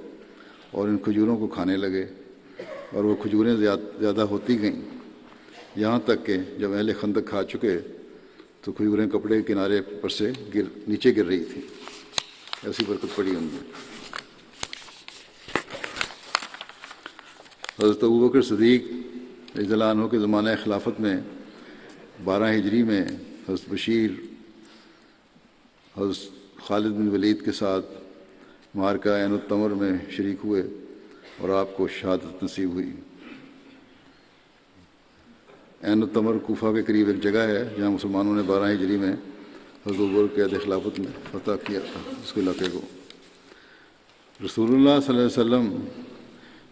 اور ان کھجوروں کو کھانے لگے، اور وہ کھجوریں زیادہ ہوتی گئیں، یہاں تک کہ جب اہل خندق کھا چکے تو کھجوریں کپڑے کے کنارے پر سے نیچے گر رہی تھیں، ایسی برکت پڑی ان میں۔ حضرت ابوبکر صدیق رضی اللہ عنہ کے زمانہ خلافت میں 12 ہجری میں حضرت بشیر حضرت خالد بن ولید کے ساتھ معرکہ عین التمر میں شریک ہوئے اور آپ کو شہادت نصیب ہوئی۔ عین التمر کوفہ کے قریب ایک جگہ ہے جہاں مسلمانوں نے 12 ہجری میں حضرت ابوبکر کے عہد خلافت میں فتح کیا تھا اس کے علاقے کو۔ رسول اللہ صلی اللہ علیہ وسلم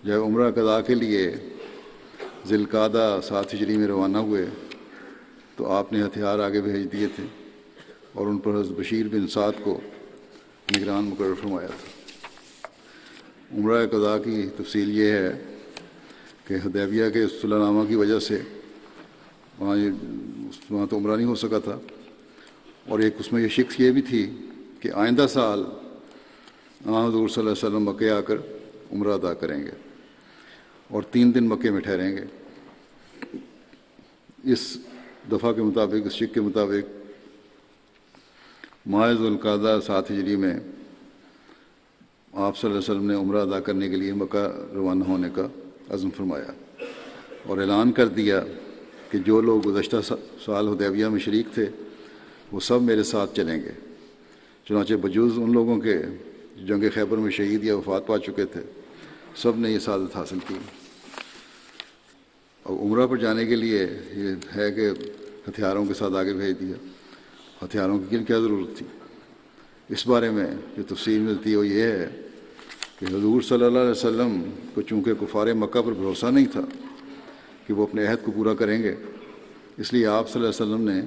جب عمرہ قضاء کے لیے ذی القعدہ 7 ہجری میں روانہ ہوئے تو آپ نے ہتھیار آگے بھیج دیے تھے اور ان پر حضرت بشیر بن سعد کو نگران مقرر فرمایا تھا۔ عمرہ قضاء کی تفصیل یہ ہے کہ حدیبیہ کے صلح نامہ کی وجہ سے وہاں تو عمرہ نہیں ہو سکا تھا، اور ایک اس میں یہ شک یہ بھی تھی کہ آئندہ سال حضور صلی اللہ علیہ وسلم مکے آ کر عمرہ ادا کریں گے اور 3 دن مکے میں ٹھہریں گے۔ اس دفعہ کے مطابق، اس شک کے مطابق ماہ ذو القعدہ 7 ہجری میں آپ صلی اللہ علیہ وسلم نے عمرہ ادا کرنے کے لیے مکہ روانہ ہونے کا عزم فرمایا اور اعلان کر دیا کہ جو لوگ گزشتہ سال حدیبیہ میں شریک تھے وہ سب میرے ساتھ چلیں گے۔ چنانچہ بجوز ان لوگوں کے جنگ خیبر میں شہید یا وفات پا چکے تھے، سب نے یہ سعادت حاصل کی۔ اور عمرہ پر جانے کے لیے یہ ہے کہ ہتھیاروں کے ساتھ آگے بھیج دیا۔ ہتھیاروں کی کیا ضرورت تھی؟ اس بارے میں جو تفصیل ملتی ہے وہ یہ ہے کہ حضور صلی اللہ علیہ وسلم کو چونکہ کفار مکہ پر بھروسہ نہیں تھا کہ وہ اپنے عہد کو پورا کریں گے، اس لیے آپ صلی اللہ علیہ وسلم نے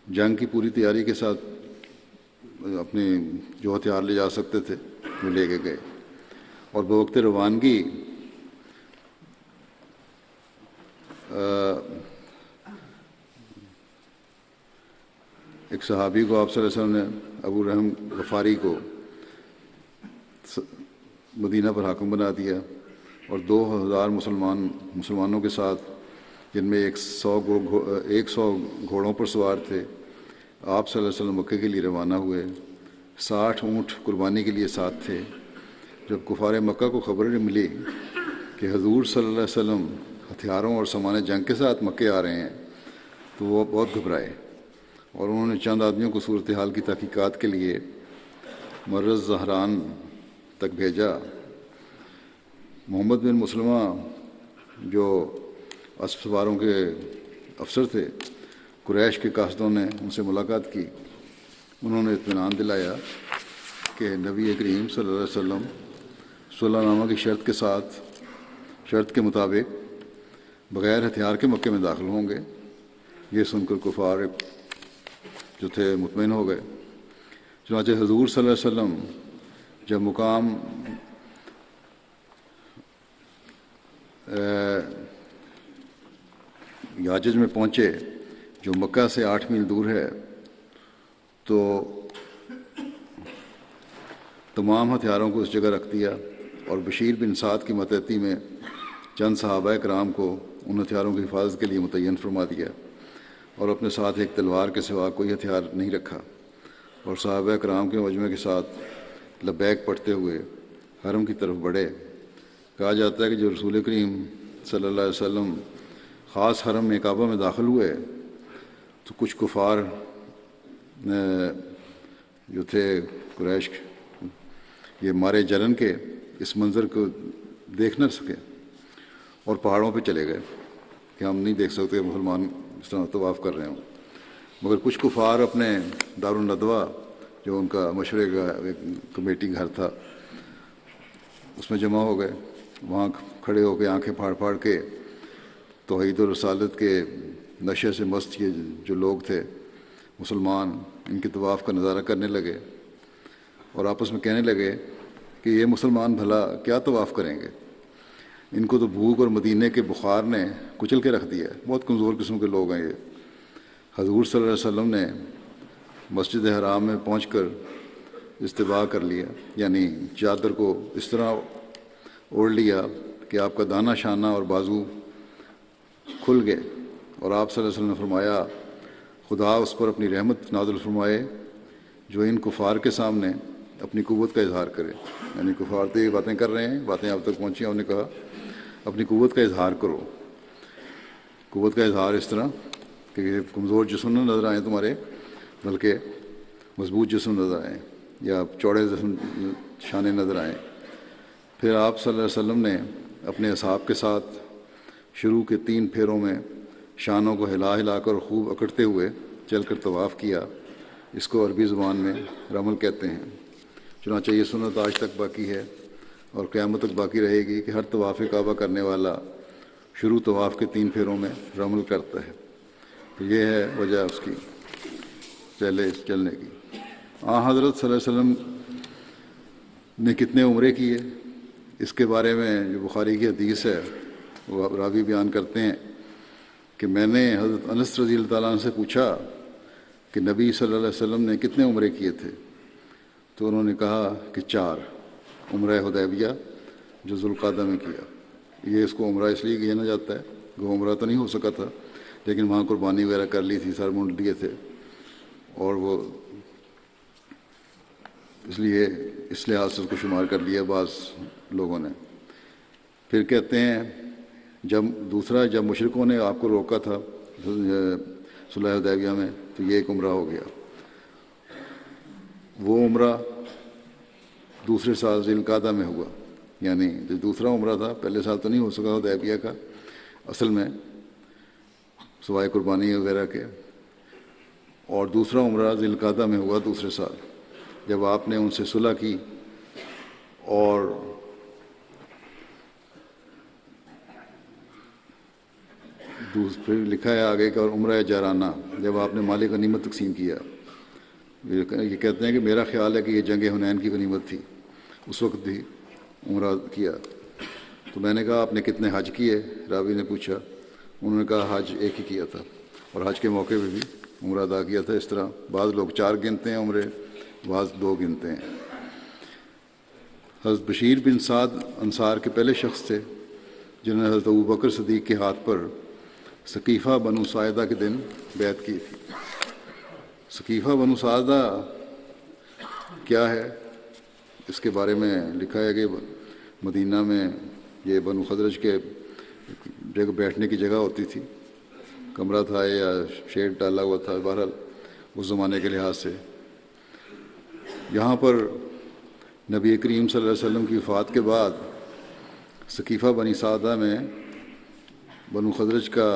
جنگ کی پوری تیاری کے ساتھ اپنے جو ہتھیار لے جا سکتے تھے وہ لے کے گئے، اور بوقت روانگی ایک صحابی کو آپ صلی اللہ علیہ وسلم نے، ابو رحم غفاری کو، مدینہ پر حاکم بنا دیا اور 2000 مسلمانوں کے ساتھ، جن میں 100 گھوڑوں پر سوار تھے، آپ صلی اللہ علیہ وسلم مکے کے لیے روانہ ہوئے۔ 60 اونٹ قربانی کے لیے ساتھ تھے۔ جب کفار مکہ کو خبر ملی کہ حضور صلی اللہ علیہ وسلم ہتھیاروں اور سامان جنگ کے ساتھ مکے آ رہے ہیں تو وہ بہت گھبرائے، اور انہوں نے چند آدمیوں کو صورتحال کی تحقیقات کے لیے مرز زہران تک بھیجا۔ محمد بن مسلمہ جو اسب سواروں کے افسر تھے، قریش کے قاصدوں نے ان سے ملاقات کی۔ انہوں نے اطمینان دلایا کہ نبی کریم صلی اللہ علیہ وسلم صلح نامہ کی شرط کے مطابق بغیر ہتھیار کے مکے میں داخل ہوں گے۔ یہ سن کر کفار جو تھے مطمئن ہو گئے۔ چنانچہ حضور صلی اللہ علیہ وسلم جب مقام یاجج میں پہنچے، جو مکہ سے 8 میل دور ہے، تو تمام ہتھیاروں کو اس جگہ رکھ دیا اور بشیر بن سعد کی ماتحتی میں چند صحابہ کرام کو ان ہتھیاروں کی حفاظت کے لیے متعین فرما دیا، اور اپنے ساتھ ایک تلوار کے سوا کوئی ہتھیار نہیں رکھا، اور صحابہ کرام کے مجمع کے ساتھ لبیک پڑھتے ہوئے حرم کی طرف بڑھے۔ کہا جاتا ہے کہ جو رسول کریم صلی اللہ علیہ وسلم خاص حرم میں کعبہ میں داخل ہوئے تو کچھ کفار جو تھے قریش، یہ مارے جلن کے اس منظر کو دیکھ نہ سکے اور پہاڑوں پہ چلے گئے کہ ہم نہیں دیکھ سکتے مسلمان اس طرح طواف کر رہے ہوں، مگر کچھ کفار اپنے دارالندوہ جو ان کا مشورے کا ایک کمیٹی گھر تھا اس میں جمع ہو گئے۔ وہاں کھڑے ہو کے آنکھیں پھاڑ پھاڑ کے توحید و رسالت کے نشے سے مست یہ جو لوگ تھے مسلمان، ان کے طواف کا نظارہ کرنے لگے اور آپس میں کہنے لگے کہ یہ مسلمان بھلا کیا طواف کریں گے، ان کو تو بھوک اور مدینے کے بخار نے کچل کے رکھ دیا ہے، بہت کمزور قسم کے لوگ ہیں یہ۔ حضور صلی اللہ علیہ وسلم نے مسجد حرام میں پہنچ کر استباء کر لیا، یعنی چادر کو اس طرح اوڑھ لیا کہ آپ کا دانہ شانہ اور بازو کھل گئے، اور آپ صلی اللہ علیہ وسلم نے فرمایا خدا اس پر اپنی رحمت نازل فرمائے جو ان کفار کے سامنے اپنی قوت کا اظہار کرے۔ یعنی کفار تو یہ باتیں کر رہے ہیں، باتیں آپ تک پہنچی، ہم نے کہا اپنی قوت کا اظہار کرو. قوت کا اظہار اس طرح کہ کمزور جسم نہ نظر آئیں تمہارے، بلکہ مضبوط جسم نظر آئیں یا چوڑے جسم شانے نظر آئیں. پھر آپ صلی اللہ علیہ وسلم نے اپنے اصحاب کے ساتھ شروع کے 3 پھیروں میں شانوں کو ہلا ہلا کر خوب اکڑتے ہوئے چل کر طواف کیا. اس کو عربی زبان میں رمل کہتے ہیں. چنانچہ یہ سنت آج تک باقی ہے اور قیامت تک باقی رہے گی کہ ہر طواف کعبہ کرنے والا شروع طواف کے 3 پھیروں میں رمل کرتا ہے. تو یہ ہے وجہ اس کی چلنے کی. حضرت صلی اللہ علیہ وسلم نے کتنے عمرے کیے، اس کے بارے میں جو بخاری کی حدیث ہے وہ راوی بیان کرتے ہیں کہ میں نے حضرت انس رضی اللہ تعالیٰ عنہ سے پوچھا کہ نبی صلی اللہ علیہ وسلم نے کتنے عمرے کیے تھے، تو انہوں نے کہا کہ 4. عمرہ حدیبیہ جو ذوالقعدہ میں کیا. یہ اس کو عمرہ اس لیے کہنا جاتا ہے، وہ عمرہ تو نہیں ہو سکا تھا لیکن وہاں قربانی وغیرہ کر لی تھی، سر منڈ لیے تھے، اور وہ اس لیے اس لحاظ سے اس کو شمار کر لیا بعض لوگوں نے. پھر کہتے ہیں جب مشرکوں نے آپ کو روکا تھا صلح حدیبیہ میں تو یہ ایک عمرہ ہو گیا. وہ عمرہ دوسرے سال ذی القعدہ میں ہوا، یعنی جو دوسرا عمرہ تھا پہلے سال تو نہیں ہو سکا حدیبیہ کا اصل میں سوائے قربانی وغیرہ کے، اور دوسرا عمرہ ذی القعدہ میں ہوا دوسرے سال جب آپ نے ان سے صلح کی. اور پھر لکھا ہے آگے کہ اور عمرہ جارانہ جب آپ نے مال غنیمت تقسیم کیا. یہ کہتے ہیں کہ میرا خیال ہے کہ یہ جنگ حنین کی غنیمت تھی، اس وقت بھی عمرہ کیا. تو میں نے کہا آپ نے کتنے حج کیے؟ راوی نے پوچھا. انہوں نے کہا حج ایک ہی کیا تھا، اور حج کے موقع پہ بھی عمرہ ادا کیا تھا. اس طرح بعض لوگ 4 گنتے ہیں عمرے، بعض 2 گنتے ہیں. حضرت بشیر بن سعد انصار کے پہلے شخص تھے جنہوں نے حضرت ابوبکر صدیق کے ہاتھ پر ثقیفہ بنو ساعدہ کے دن بیعت کی تھی. ثقیفہ بنو ساعدہ کیا ہے؟ اس کے بارے میں لکھا ہے کہ مدینہ میں یہ بنو خزرج کے جگہ بیٹھنے کی جگہ ہوتی تھی، کمرہ تھا یا شیڈ ڈالا ہوا تھا، بہرحال اس زمانے کے لحاظ سے. یہاں پر نبی کریم صلی اللہ علیہ وسلم کی وفات کے بعد ثقیفہ بنی ساعدہ میں بنو خزرج کا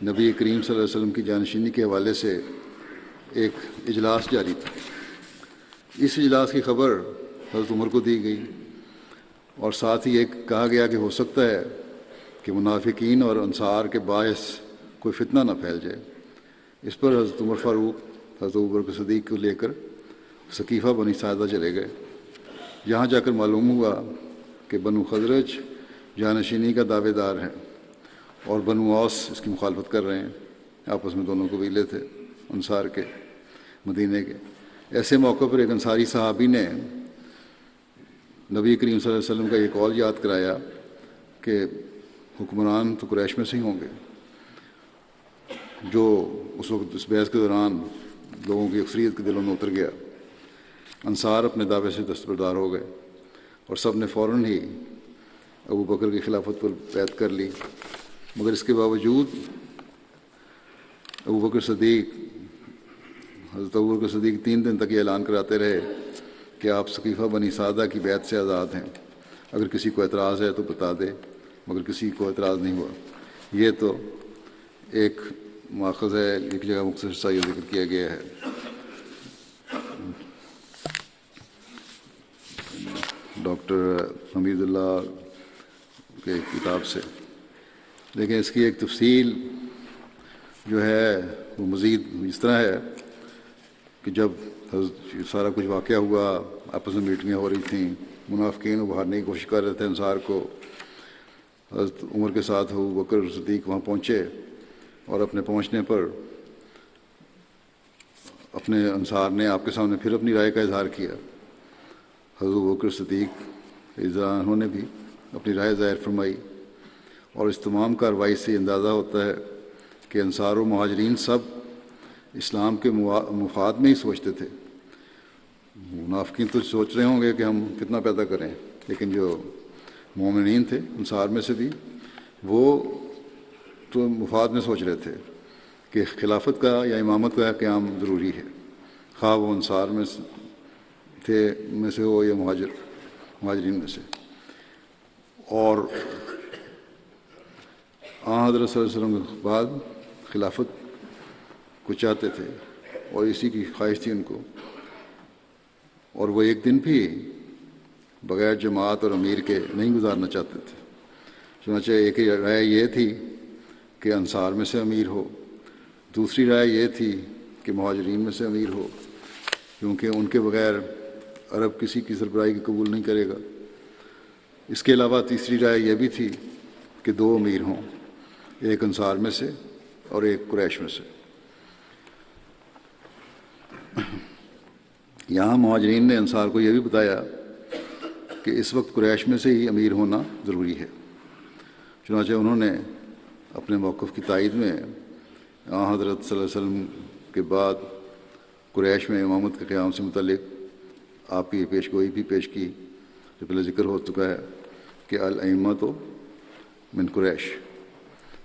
نبی کریم صلی اللہ علیہ وسلم کی جانشینی کے حوالے سے ایک اجلاس جاری تھا. اس اجلاس کی خبر حضرت عمر کو دی گئی، اور ساتھ ہی ایک کہا گیا کہ ہو سکتا ہے کہ منافقین اور انصار کے باعث کوئی فتنہ نہ پھیل جائے. اس پر حضرت عمر فاروق حضرت ابوبکر صدیق کو لے کر ثقیفہ بنی ساعدہ چلے گئے. یہاں جا کر معلوم ہوا کہ بنو خزرج جانشینی کا دعوے دار ہیں اور بنو اوس اس کی مخالفت کر رہے ہیں. آپس میں دونوں قبیلے تھے انصار کے، مدینے کے. ایسے موقع پر ایک انصاری صحابی نے نبی کریم صلی اللہ علیہ وسلم کا یہ قول یاد کرایا کہ حکمران تو قریش میں سے ہی ہوں گے، جو اس وقت اس بحث کے دوران لوگوں کی اکثریت کے دلوں میں اتر گیا. انصار اپنے دعوے سے دستبردار ہو گئے اور سب نے فوراً ہی ابو بکر کی خلافت پر بیعت کر لی. مگر اس کے باوجود ابو بکر صدیق حضرت ابو بکر صدیق 3 دن تک یہ اعلان کراتے رہے کہ آپ ثقیفہ بنی ساعدہ کی بیعت سے آزاد ہیں، اگر کسی کو اعتراض ہے تو بتا دے. مگر کسی کو اعتراض نہیں ہوا. یہ تو ایک ماخذ ہے، ایک جگہ مختصر سا یہ ذکر کیا گیا ہے. ڈاکٹر حمید اللہ کے کتاب سے. لیکن اس کی ایک تفصیل جو ہے وہ مزید اس طرح ہے کہ جب سارا کچھ واقعہ ہوا، آپس میں میٹنگیں ہو رہی تھیں، منافقین ابھارنے کی کوشش کر رہے تھے انصار کو. حضرت عمر کے ساتھ ابو بکر صدیق وہاں پہنچے اور اپنے پہنچنے پر اپنے انصار نے آپ کے سامنے پھر اپنی رائے کا اظہار کیا. حضرت ابو بکر صدیق انہوں نے بھی اپنی رائے ظاہر فرمائی. اور اس تمام کارروائی سے اندازہ ہوتا ہے کہ انصار و مہاجرین سب اسلام کے مفاد میں ہی سوچتے تھے. منافقین تو سوچ رہے ہوں گے کہ ہم کتنا پیدا کریں، لیکن جو مومنین تھے انصار میں سے بھی، وہ تو مفاد میں سوچ رہے تھے کہ خلافت کا یا امامت کا قیام ضروری ہے، خواہ وہ انصار میں سے ہو یا مہاجرین میں سے۔ اور حضرت صلی اللہ علیہ وسلم کے بعد خلافت کو چاہتے تھے اور اسی کی خواہش تھی ان کو، اور وہ ایک دن بھی بغیر جماعت اور امیر کے نہیں گزارنا چاہتے تھے۔ چنانچہ ایک رائے یہ تھی کہ انصار میں سے امیر ہو، دوسری رائے یہ تھی کہ مہاجرین میں سے امیر ہو، کیونکہ ان کے بغیر عرب کسی کی سربراہی کو قبول نہیں کرے گا۔ اس کے علاوہ تیسری رائے یہ بھی تھی کہ 2 امیر ہوں، ایک انصار میں سے اور ایک قریش میں سے۔ یہاں مہاجرین نے انصار کو یہ بھی بتایا کہ اس وقت قریش میں سے ہی امیر ہونا ضروری ہے۔ چنانچہ انہوں نے اپنے موقف کی تائید میں حضرت صلی اللہ علیہ وسلم کے بعد قریش میں امامت کے قیام سے متعلق آپ کی پیش گوئی بھی پیش کی، جو پہلے ذکر ہو چکا ہے کہ الائمۃ من قریش،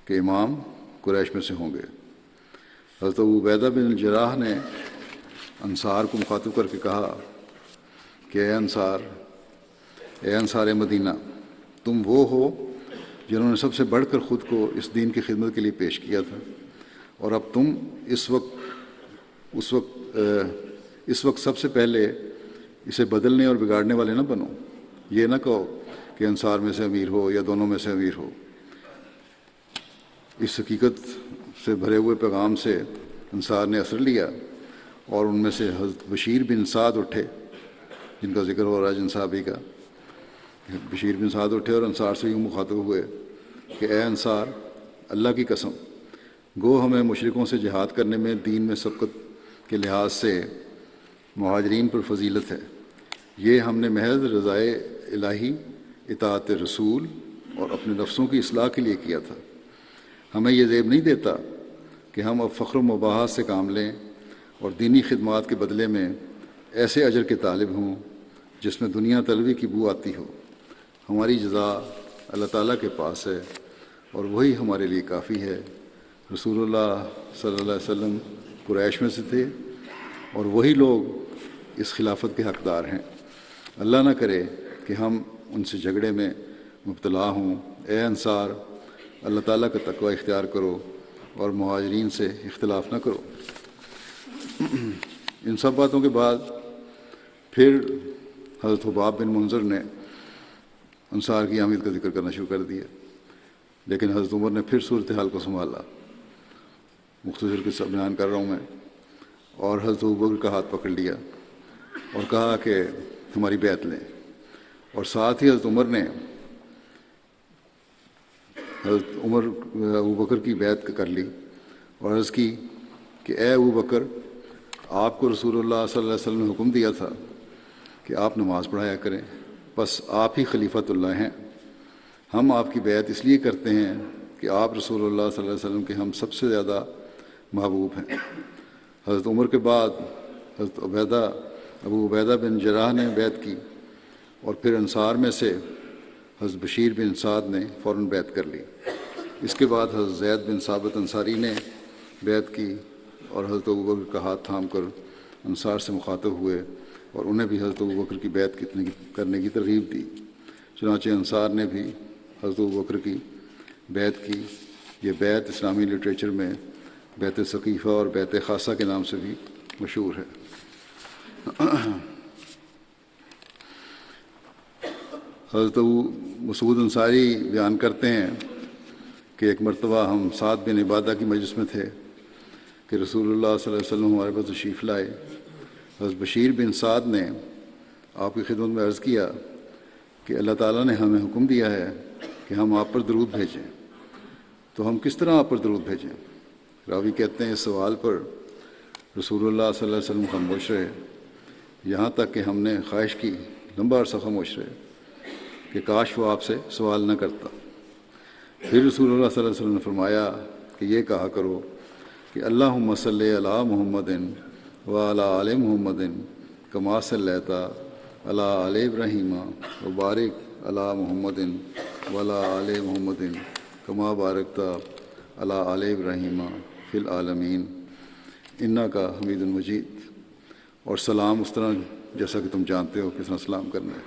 کہ امام قریش میں سے ہوں گے۔ حضرت ابو عبیدہ بن الجراح نے انصار کو مخاطب کر کے کہا کہ اے انصار مدینہ، تم وہ ہو جنہوں نے سب سے بڑھ کر خود کو اس دین کی خدمت کے لیے پیش کیا تھا، اور اب تم اس وقت سب سے پہلے اسے بدلنے اور بگاڑنے والے نہ بنو۔ یہ نہ کہو کہ انصار میں سے امیر ہو یا دونوں میں سے امیر ہو۔ اس حقیقت سے بھرے ہوئے پیغام سے انصار نے اثر لیا، اور ان میں سے حضرت بشیر بن سعد اٹھے، جن کا ذکر ہو رہا ہے جن صحابی کا۔ بشیر بن سعد اٹھے اور انصار سے یوں مخاطب ہوئے کہ اے انصار، اللہ کی قسم، گو ہمیں مشرکوں سے جہاد کرنے میں دین میں سبقت کے لحاظ سے مہاجرین پر فضیلت ہے۔ یہ ہم نے محض رضائے الہی، اطاعت رسول اور اپنے نفسوں کی اصلاح کے لیے کیا تھا۔ ہمیں یہ زیب نہیں دیتا کہ ہم اب فخر و مباحث سے کام لیں اور دینی خدمات کے بدلے میں ایسے اجر کے طالب ہوں جس میں دنیا طلبی کی بو آتی ہو۔ ہماری جزا اللہ تعالیٰ کے پاس ہے اور وہی ہمارے لیے کافی ہے۔ رسول اللہ صلی اللہ علیہ وسلم قریش میں سے تھے اور وہی لوگ اس خلافت کے حقدار ہیں۔ اللہ نہ کرے کہ ہم ان سے جھگڑے میں مبتلا ہوں۔ اے انصار، اللہ تعالیٰ کا تقوی اختیار کرو اور مہاجرین سے اختلاف نہ کرو۔ ان سب باتوں کے بعد پھر حضرت حباب بن منذر نے انصار کی آمد کا ذکر کرنا شروع کر دیا، لیکن حضرت عمر نے پھر صورتحال کو سنبھالا۔ مختصر قصہ بیان کر رہا ہوں میں۔ اور حضرت ابوبکر کا ہاتھ پکڑ لیا اور کہا کہ ہماری بیعت لیں، اور ساتھ ہی حضرت عمر نے ابوبکر کی بیعت کر لی اور عرض کی کہ اے ابوبکر، آپ کو رسول اللہ صلی اللہ علیہ وسلم نے حکم دیا تھا کہ آپ نماز پڑھایا کریں، بس آپ ہی خلیفۃ اللہ ہیں۔ ہم آپ کی بیعت اس لیے کرتے ہیں کہ آپ رسول اللہ صلی اللہ علیہ وسلم کے ہم سب سے زیادہ محبوب ہیں۔ حضرت عمر کے بعد حضرت ابو عبیدہ بن جراح نے بیعت کی، اور پھر انصار میں سے حضرت بشیر بن سعد نے فوراً بیعت کر لی۔ اس کے بعد حضرت زید بن ثابت انصاری نے بیعت کی اور حضرت ابوبکر کا ہاتھ تھام کر انصار سے مخاطب ہوئے اور انہیں بھی حضرت ابوبکر کی بیعت کرنے کی ترغیب دی۔ چنانچہ انصار نے بھی حضرت ابوبکر کی بیعت کی۔ یہ بیعت اسلامی لٹریچر میں بیعت ثقیفہ اور بیعت خاصہ کے نام سے بھی مشہور ہے۔ حضرت ابو مسعود انصاری بیان کرتے ہیں کہ ایک مرتبہ ہم سعد بن عبادہ کی مجلس میں تھے کہ رسول اللہ صلی اللہ علیہ وسلم ہمارے پاس تشریف لائے۔ حضرت بشیر بن سعد نے آپ کی خدمت میں عرض کیا کہ اللہ تعالیٰ نے ہمیں حکم دیا ہے کہ ہم آپ پر درود بھیجیں، تو ہم کس طرح آپ پر درود بھیجیں؟ راوی کہتے ہیں اس سوال پر رسول اللہ صلی اللہ علیہ وسلم خاموش رہے، یہاں تک کہ ہم نے خواہش کی لمبا عرصہ خاموش رہے کہ کاش وہ آپ سے سوال نہ کرتا۔ پھر رسول اللہ صلی اللہ علیہ وسلم نے فرمایا کہ یہ کہا کرو کہ اللہم صلی علی محمد وعلی آل محمد کما صلیت علی آل ابراہیم وبارک علی محمد وعلی آل محمد کما بارکت علی آل ابراہیم فی العالمین انک حمید مجید. اور سلام اس طرح جیسا کہ تم جانتے ہو کس طرح سلام کرنا ہے.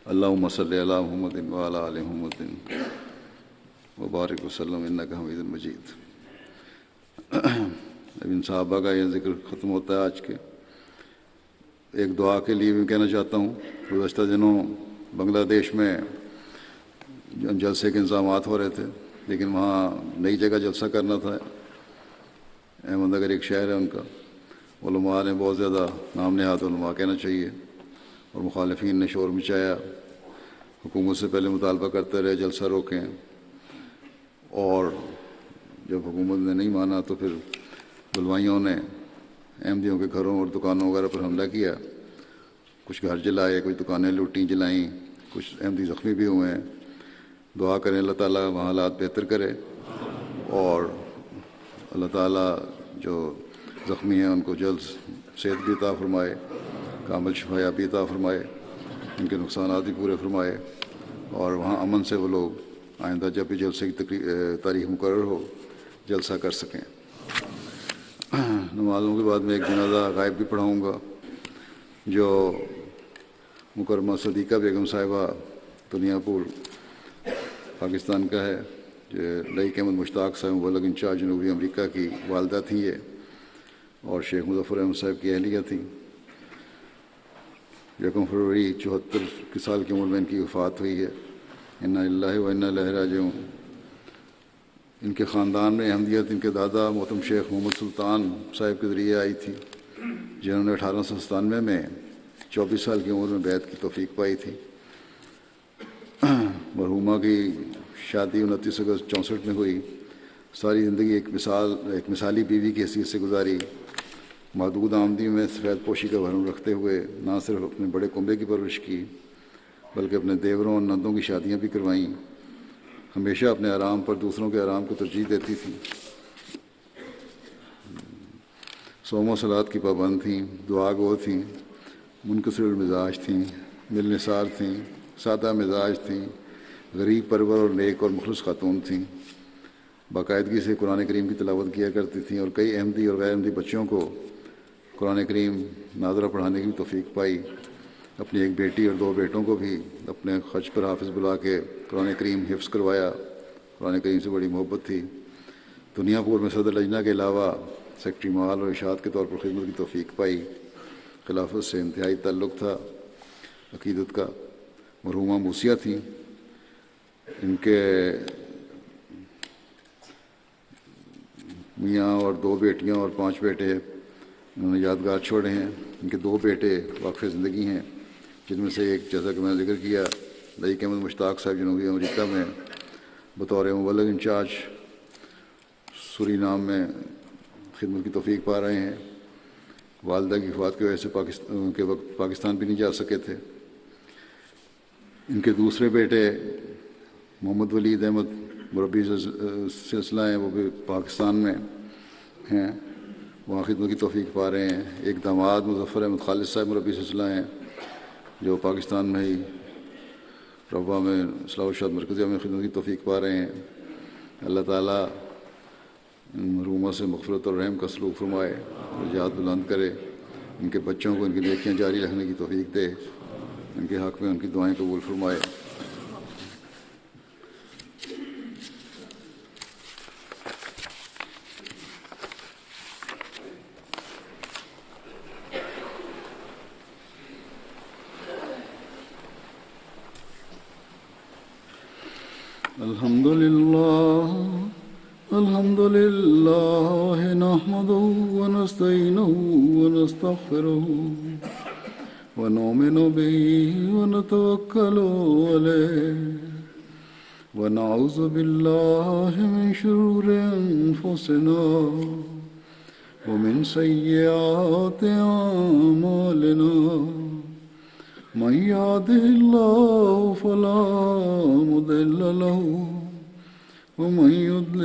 اللہم صلی علی محمد وعلی آل محمد وبارک وسلم انک حمید مجید. اب ان صحابہ کا یہ ذکر ختم ہوتا ہے آج کے. ایک دعا کے لیے بھی کہنا چاہتا ہوں. گزشتہ دنوں بنگلہ دیش میں جلسے کے انتظامات ہو رہے تھے، لیکن وہاں نئی جگہ جلسہ کرنا تھا. احمد نگر ایک شہر ہے ان کا. علماء نے بہت زیادہ نام نہاد علماء کہنا چاہیے، اور مخالفین نے شور مچایا. حکومت سے پہلے مطالبہ کرتے رہے جلسہ روکیں، اور جب حکومت نے نہیں مانا تو پھر بلوائیوں نے احمدیوں کے گھروں اور دکانوں وغیرہ پر حملہ کیا. کچھ گھر جلائے، کچھ دکانیں لوٹیں جلائیں، کچھ احمدی زخمی بھی ہوئے ہیں. دعا کریں اللہ تعالیٰ وہاں حالات بہتر کرے، اور اللہ تعالیٰ جو زخمی ہیں ان کو جلد صحت بھی عطا فرمائے، کامل شفا یابی عطا فرمائے، ان کے نقصانات بھی پورے فرمائے، اور وہاں امن سے وہ لوگ آئندہ جب بھی جلسے کی تاریخ مقرر ہو جلسہ کر سکیں. نمازوں کے بعد میں ایک جنازہ غائب بھی پڑھاؤں گا، جو مکرمہ صدیقہ بیگم صاحبہ دنیا پور پاکستان کا ہے. لئیک احمد مشتاق صاحب مبلغ انچارج جنوبی امریکہ کی والدہ تھیں یہ، اور شیخ مظفر احمد صاحب کی اہلیہ تھیں. 1 فروری 74 سال کی عمر میں ان کی وفات ہوئی ہے. انا للہ و انا الیہ راجعون. ان کے خاندان میں احمدیت ان کے دادا محترم شیخ محمد سلطان صاحب کے ذریعے آئی تھی، جنہوں نے 1897 میں 24 سال کی عمر میں بیعت کی توفیق پائی تھی. مرحومہ کی شادی 29 اگست 64 میں ہوئی. ساری زندگی ایک مثالی بیوی کی حیثیت سے گزاری. محدود آمدنی میں سفید پوشی کا بھرم رکھتے ہوئے نہ صرف اپنے بڑے کنبے کی پرورش کی، بلکہ اپنے دیوروں اور نندوں کی شادیاں بھی کروائیں. ہمیشہ اپنے آرام پر دوسروں کے آرام کو ترجیح دیتی تھیں. صوم و صلات کی پابند تھیں، دعا گو تھیں، منکسر المزاج تھیں، ملنسار تھیں، سادہ مزاج تھیں، غریب پرور اور نیک اور مخلص خاتون تھیں. باقاعدگی سے قرآن کریم کی تلاوت کیا کرتی تھیں، اور کئی احمدی اور غیر احمدی بچوں کو قرآن کریم ناظرہ پڑھانے کی توفیق پائی. اپنی ایک بیٹی اور 2 بیٹوں کو بھی اپنے خرچ پر حافظ بلا کے قرآن کریم حفظ کروایا. قرآن کریم سے بڑی محبت تھی. دنیا پور میں صدر لجنہ کے علاوہ سیکرٹری مال اور ارشاد کے طور پر خدمت کی توفیق پائی. خلافت سے انتہائی تعلق تھا عقیدت کا. مرحومہ موسیہ تھیں. ان کے میاں اور 2 بیٹیاں اور 5 بیٹے انہوں نے یادگار چھوڑے ہیں. ان کے 2 بیٹے واقف زندگی ہیں، جن میں سے ایک جیسا کہ میں نے ذکر کیا لئیک احمد مشتاق صاحب جنوبی امریکہ میں بطور مبلغ انچارج سورینام میں خدمت کی توفیق پا رہے ہیں. والدہ کی وفات کی وجہ سے کے وقت پاکستان بھی نہیں جا سکے تھے. ان کے دوسرے بیٹے محمد ولید احمد مربی سلسلہ ہیں، وہ بھی پاکستان میں ہیں، وہاں خدمت کی توفیق پا رہے ہیں. ایک داماد مظفر احمد خالد صاحب مربی سلسلہ ہیں، جو پاکستان میں ہی روا میں اصلاح و ارشاد مرکزیہ میں خدمت کی توفیق پا رہے ہیں. اللہ تعالیٰ ان مرحومہ سے مغفرت اور رحم کا سلوک فرمائے، درجات بلند کرے. ان کے بچوں کو ان کی نیکیاں جاری رکھنے کی توفیق دے. ان کے حق میں ان کی دعائیں قبول فرمائے. الحمد لله نحمده ونستعينه ونستغفره ونؤمن به ونتوكل عليه ونعوذ بالله من شرور أنفسنا ومن سيئات أعمالنا. من يهده الله فلا مضل له ومن يضلل